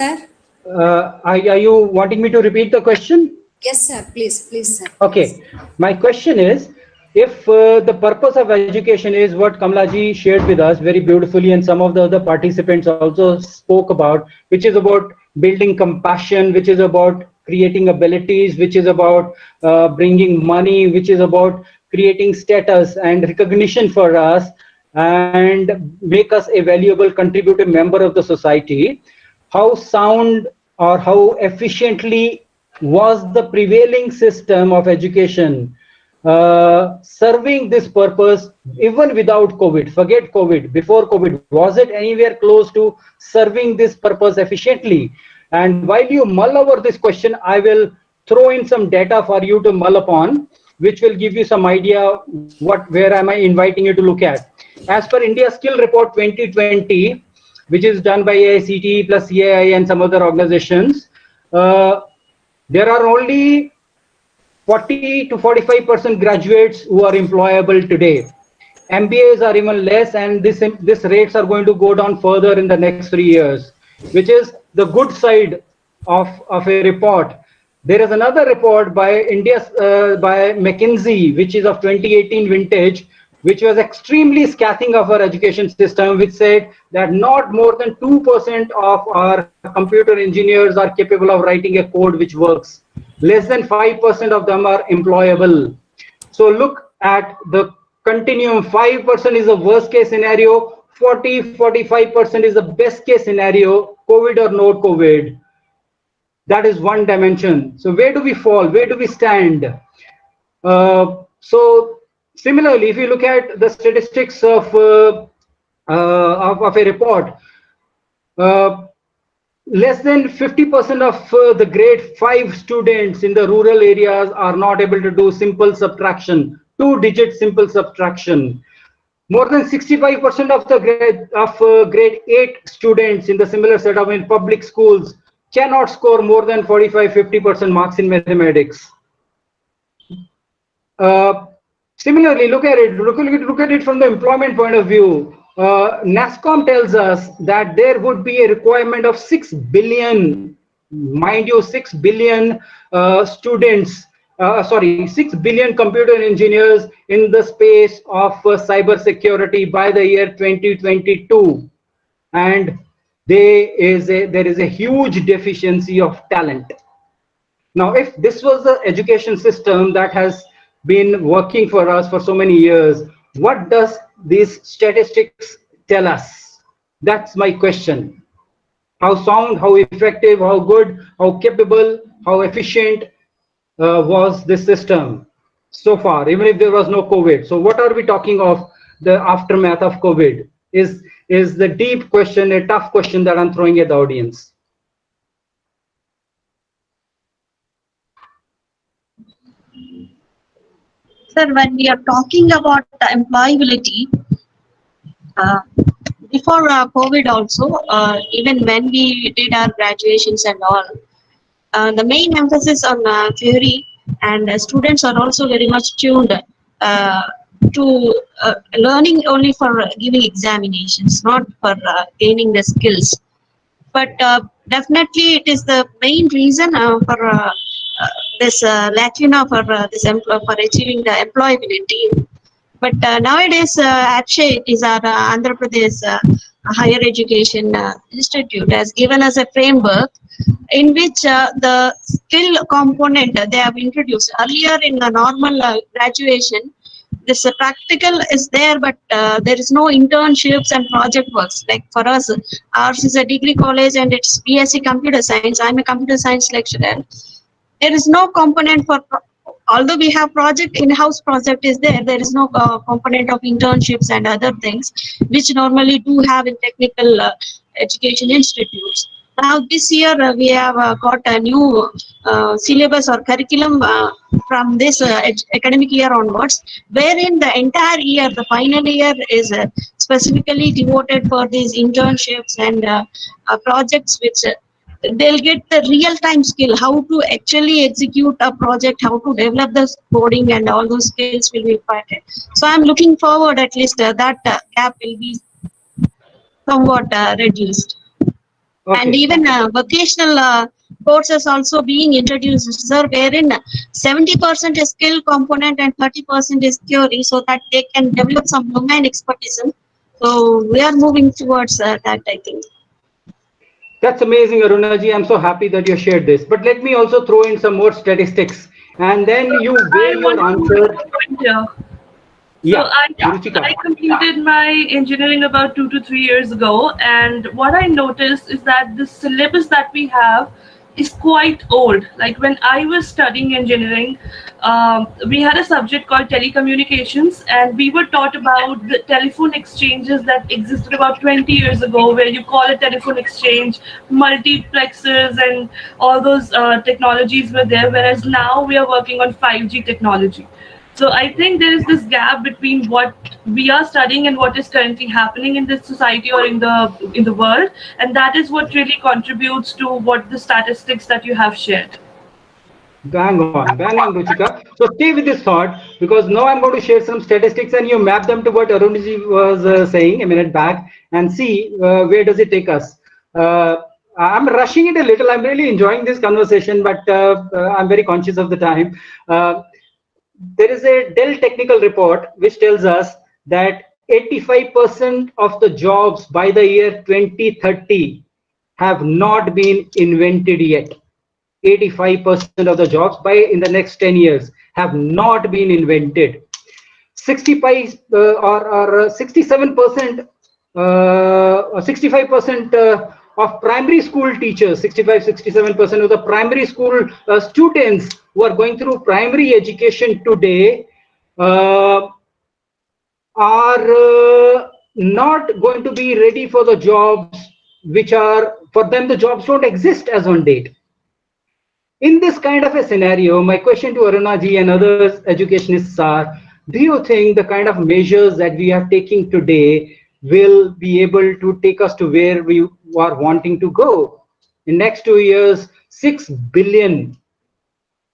Sir? Are you wanting me to repeat the question? Yes, sir, please, sir. Okay, my question is, if the purpose of education is what Kamlaji shared with us very beautifully, and some of the other participants also spoke about, which is about building compassion, which is about creating abilities, which is about bringing money, which is about creating status and recognition for us and make us a valuable contributive member of the society. How sound or how efficiently was the prevailing system of education serving this purpose even without COVID? Forget COVID, before COVID, was it anywhere close to serving this purpose efficiently? And while you mull over this question, I will throw in some data for you to mull upon, which will give you some idea where am I inviting you to look at. As per India Skill Report 2020, which is done by AICTE plus CAI and some other organizations, there are only 40 to 45% graduates who are employable today. MBAs are even less, and this rates are going to go down further in the next 3 years, which is the good side of a report. There is another report by by McKinsey, which is of 2018 vintage, which was extremely scathing of our education system, which said that not more than 2% of our computer engineers are capable of writing a code which works. Less than 5% of them are employable. So look at the continuum. 5% is the worst case scenario. 40-45% is the best case scenario, COVID or no COVID. That is one dimension. So where do we fall? Where do we stand? So similarly, if you look at the statistics of of a report, less than 50% of the grade 5 students in the rural areas are not able to do simple subtraction, 2-digit simple subtraction. More than 65% of the grade 8 students in the similar setup in public schools cannot score more than 45-50% marks in mathematics. Similarly, look at it from the employment point of view. NASSCOM tells us that there would be a requirement of 6 billion, mind you, 6 billion students, 6 billion computer engineers in the space of cyber security by the year 2022. And there is a huge deficiency of talent. Now, if this was the education system that has been working for us for so many years, what does these statistics tell us? That's my question. How sound, how effective, how good, how capable, how efficient was this system so far, even if there was no COVID? So what are we talking of the aftermath of COVID is the deep question, a tough question that I'm throwing at the audience. Sir, when we are talking about employability, before COVID also, even when we did our graduations and all, the main emphasis on theory, and students are also very much tuned to learning only for giving examinations, not for gaining the skills. But definitely it is the main reason for this lacuna for for achieving the employability. But nowadays, ACHE is our Andhra Pradesh Higher Education Institute has given us a framework in which the skill component they have introduced. Earlier in the normal graduation, this practical is there, but there is no internships and project works. Like for us, ours is a degree college and it's BSc Computer Science. I'm a computer science lecturer. There is no component for, although we have project, in-house project is there, there is no component of internships and other things, which normally do have in technical education institutes. Now this year we have got a new syllabus or curriculum from this academic year onwards, wherein the entire year, the final year is specifically devoted for these internships and projects which they'll get the real-time skill, how to actually execute a project, how to develop the coding, and all those skills will be imparted. So I'm looking forward at least that gap will be somewhat reduced. Okay. And even vocational courses also being introduced, sir, wherein 70% is skill component and 30% is theory, so that they can develop some domain expertise. So we are moving towards that, I think. That's amazing, Arunaji. I'm so happy that you shared this. But let me also throw in some more statistics, and then you weigh your answer. Yeah. So I completed my engineering about 2 to 3 years ago, and what I noticed is that the syllabus that we have is quite old. Like when I was studying engineering, we had a subject called telecommunications, and we were taught about the telephone exchanges that existed about 20 years ago, where you call a telephone exchange, multiplexers, and all those technologies were there, whereas now we are working on 5G technology. So I think there is this gap between what we are studying and what is currently happening in this society or in the world, and that is what really contributes to what the statistics that you have shared. Bang on, Ruchika. So stay with this thought, because now I'm going to share some statistics and you map them to what Arunaji was saying a minute back and see where does it take us. I'm rushing it a little. I'm really enjoying this conversation, but I'm very conscious of the time. There is a Dell technical report which tells us that 85% of the jobs by the year 2030 have not been invented yet. 85% of the jobs in the next 10 years have not been invented. 65% or 67%, 65% of primary school teachers, 65-67% of the primary school students who are going through primary education today are not going to be ready for the jobs which are, for them the jobs don't exist as on date. In this kind of a scenario, my question to Aruna ji and others educationists are, do you think the kind of measures that we are taking today will be able to take us to where we are wanting to go? In next 2 years, 6 billion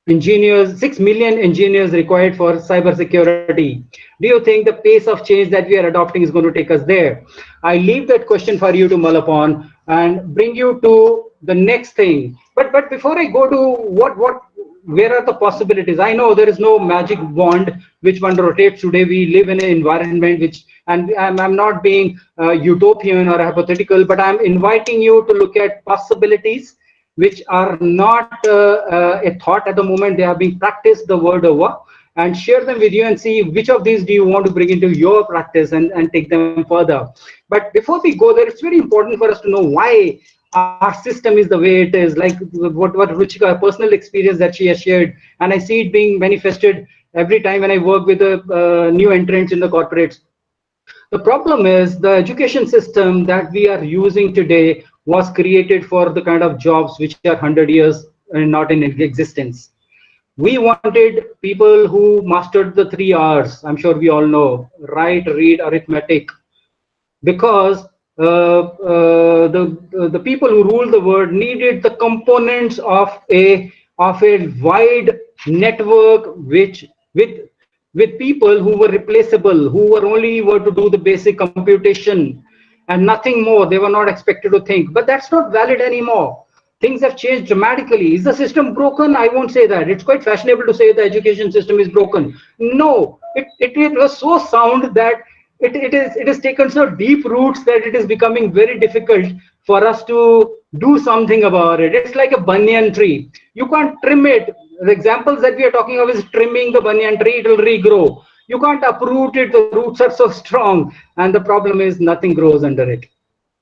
engineers, 6 million engineers required for cybersecurity. Do you think the pace of change that we are adopting is going to take us there? I leave that question for you to mull upon and bring you to the next thing. But before I go to where are the possibilities? I know there is no magic wand which one rotates today. We live in an environment which, and I'm not being utopian or hypothetical, but I'm inviting you to look at possibilities which are not a thought at the moment. They are being practiced the world over, and share them with you and see which of these do you want to bring into your practice and take them further. But before we go there, it's very important for us to know why our system is the way it is, like what Ruchika, personal experience that she has shared, and I see it being manifested every time when I work with new entrants in the corporates. The problem is the education system that we are using today was created for the kind of jobs which are 100 years and not in existence. We wanted people who mastered the 3 R's. I'm sure we all know: write, read, arithmetic, because the people who rule the world needed the components of a wide network with people who were replaceable, who were to do the basic computation and nothing more. They were not expected to think. But that's not valid anymore. Things have changed dramatically. Is the system broken? I won't say that. It's quite fashionable to say the education system is broken. No, it was so sound that it has taken so deep roots that it is becoming very difficult for us to do something about it. It's like a banyan tree. You can't trim it. The examples that we are talking of is trimming the banyan tree, it will regrow. You can't uproot it, the roots are so strong, and the problem is nothing grows under it.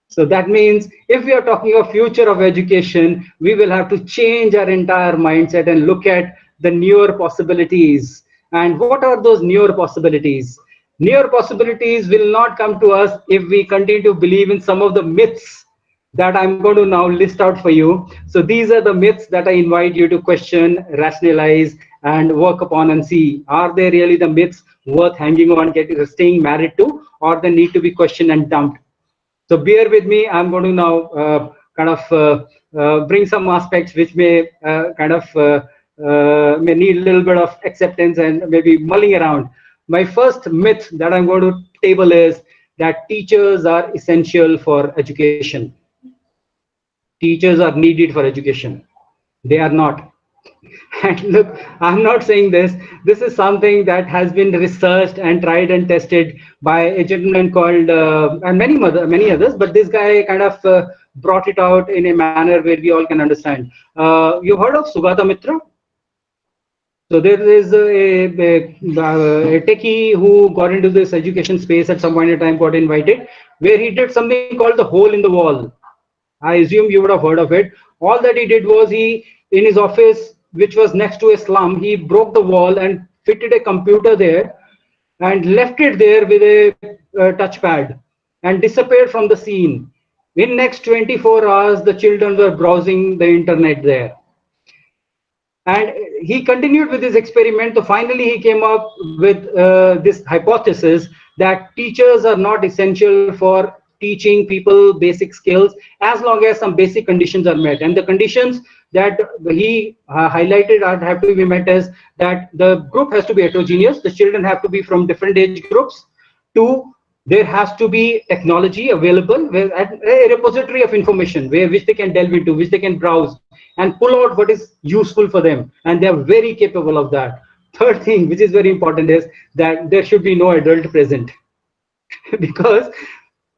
So that means if we are talking of future of education, we will have to change our entire mindset and look at the newer possibilities. And what are those newer possibilities? Newer possibilities will not come to us if we continue to believe in some of the myths that I'm going to now list out for you. So these are the myths that I invite you to question, rationalize, and work upon and see, are they really the myths worth hanging on, staying married to, or they need to be questioned and dumped? So bear with me. I'm going to now bring some aspects which may may need a little bit of acceptance and maybe mulling around. My first myth that I'm going to table is that teachers are essential for education. Teachers are needed for education. They are not. And look, I'm not saying this. This is something that has been researched and tried and tested by a gentleman called, and many others, but this guy kind of brought it out in a manner where we all can understand. You've heard of Sugata Mitra? So there is a techie who got into this education space at some point in time, got invited, where he did something called the hole in the wall. I assume you would have heard of it. All that he did was in his office, which was next to a slum, he broke the wall and fitted a computer there and left it there with a touchpad and disappeared from the scene. In next 24 hours, the children were browsing the internet there. And he continued with his experiment. So finally, he came up with this hypothesis that teachers are not essential for teaching people basic skills as long as some basic conditions are met. And the conditions that he highlighted have to be met as that the group has to be heterogeneous. The children have to be from different age groups. 2, there has to be technology available, a repository of information which they can delve into, which they can browse and pull out what is useful for them. And they are very capable of that. 3rd thing, which is very important, is that there should be no adult present. Because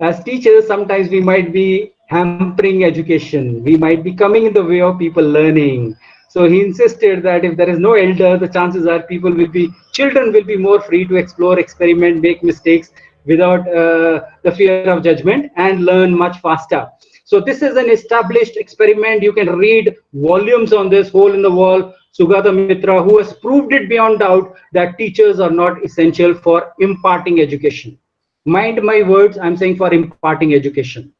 as teachers, sometimes we might be hampering education. We might be coming in the way of people learning. So he insisted that if there is no elder, the chances are children will be more free to explore, experiment, make mistakes without the fear of judgment and learn much faster. So this is an established experiment. You can read volumes on this hole in the wall. Sugata Mitra, who has proved it beyond doubt that teachers are not essential for imparting education. mind my words, I'm saying for imparting education.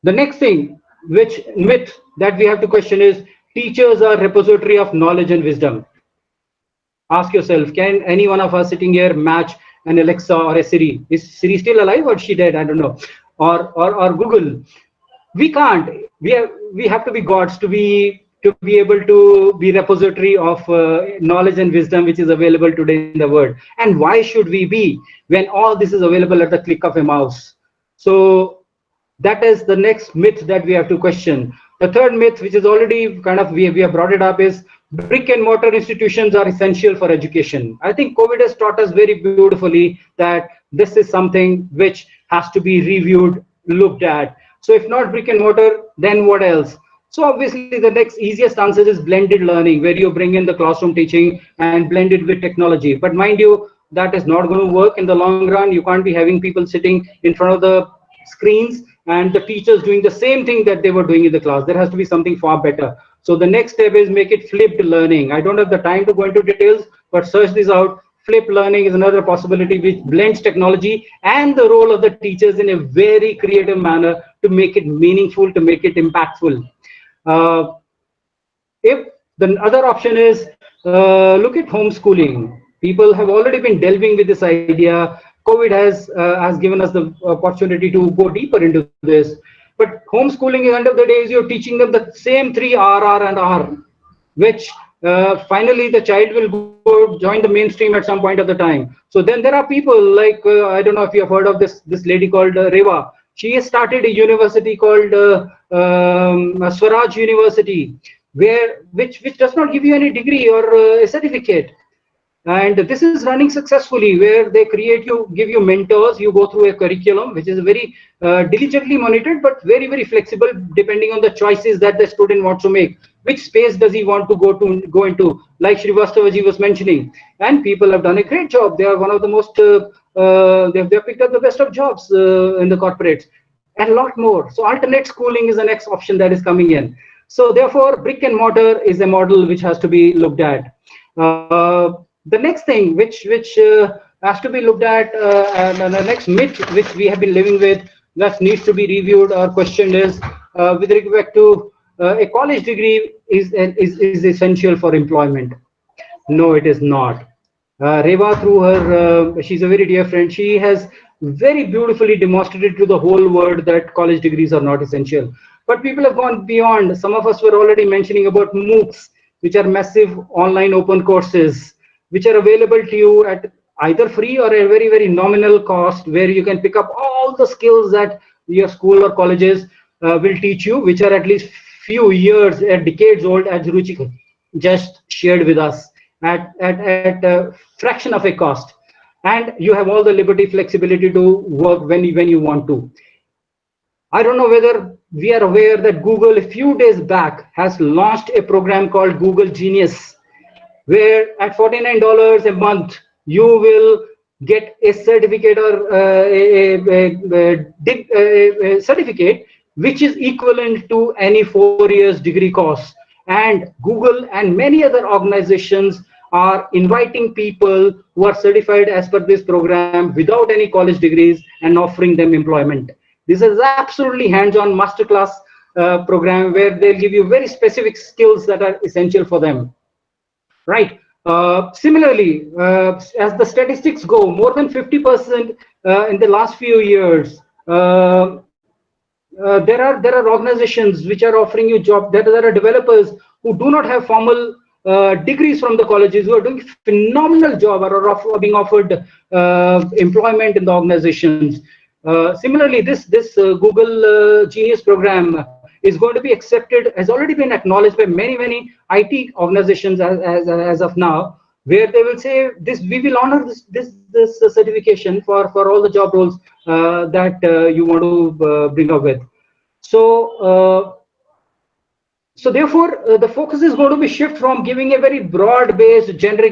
The next thing, which myth that we have to question is teachers are repository of knowledge and wisdom. Ask yourself, can any one of us sitting here match an Alexa or a Siri? Is Siri still alive or she dead? I don't know. Or Google. We can't. We have to be gods to be able to be repository of knowledge and wisdom which is available today in the world. And why should we be when all this is available at the click of a mouse? So that is the next myth that we have to question. The third myth, which is already kind of we have brought it up, is brick and mortar institutions are essential for education. I think COVID has taught us very beautifully that this is something which has to be reviewed, looked at. So if not brick and mortar, then what else? So obviously the next easiest answer is blended learning, where you bring in the classroom teaching and blend it with technology. But mind you, that is not going to work in the long run. You can't be having people sitting in front of the screens and the teachers doing the same thing that they were doing in the class. There has to be something far better. So the next step is make it flipped learning. I don't have the time to go into details, but search this out. Flipped learning is another possibility which blends technology and the role of the teachers in a very creative manner to make it meaningful, to make it impactful. If the other option is look at homeschooling. People have already been delving with this idea. COVID has given us the opportunity to go deeper into this. But homeschooling, at the end of the day, is you're teaching them the same 3 R, and R, which finally the child will go join the mainstream at some point of the time. So then there are people like, I don't know if you have heard of this lady called Reva. She has started a university called Swaraj University, which does not give you any degree or a certificate. And this is running successfully, where they give you mentors, you go through a curriculum, which is very diligently monitored, but very, very flexible, depending on the choices that the student wants to make. Which space does he want to go into? Like Srivastavaji was mentioning. And people have done a great job. They are one of the most, they've picked up the best of jobs in the corporates, and a lot more. So alternate schooling is the next option that is coming in. So therefore, brick and mortar is a model which has to be looked at. The next thing which has to be looked at, and the next myth which we have been living with that needs to be reviewed or questioned is with respect to a college degree is essential for employment. No, it is not. Reva, through her, she's a very dear friend. She has very beautifully demonstrated to the whole world that college degrees are not essential. But people have gone beyond. Some of us were already mentioning about MOOCs, which are massive online open courses, which are available to you at either free or a very, very nominal cost, where you can pick up all the skills that your school or colleges will teach you, which are at least few years, decades old, as Ruchika just shared with us, at a fraction of a cost. And you have all the liberty, flexibility to work when you want to. I don't know whether we are aware that Google, a few days back, has launched a program called Google Genius, where at $49 a month, you will get a certificate or a certificate which is equivalent to any 4 years degree course. And Google and many other organizations are inviting people who are certified as per this program without any college degrees and offering them employment. This is absolutely hands-on masterclass program where they'll give you very specific skills that are essential for them. Right. Similarly, as the statistics go, more than 50% in the last few years, there are organizations which are offering you jobs. There are developers who do not have formal degrees from the colleges, who are doing phenomenal job or are being offered employment in the organizations. Similarly, this Google Genius program is going to be accepted, has already been acknowledged by many IT organizations as of now, where they will say this, we will honor this certification for all the job roles that you want to bring up with. So therefore the focus is going to be shift from giving a very broad based generic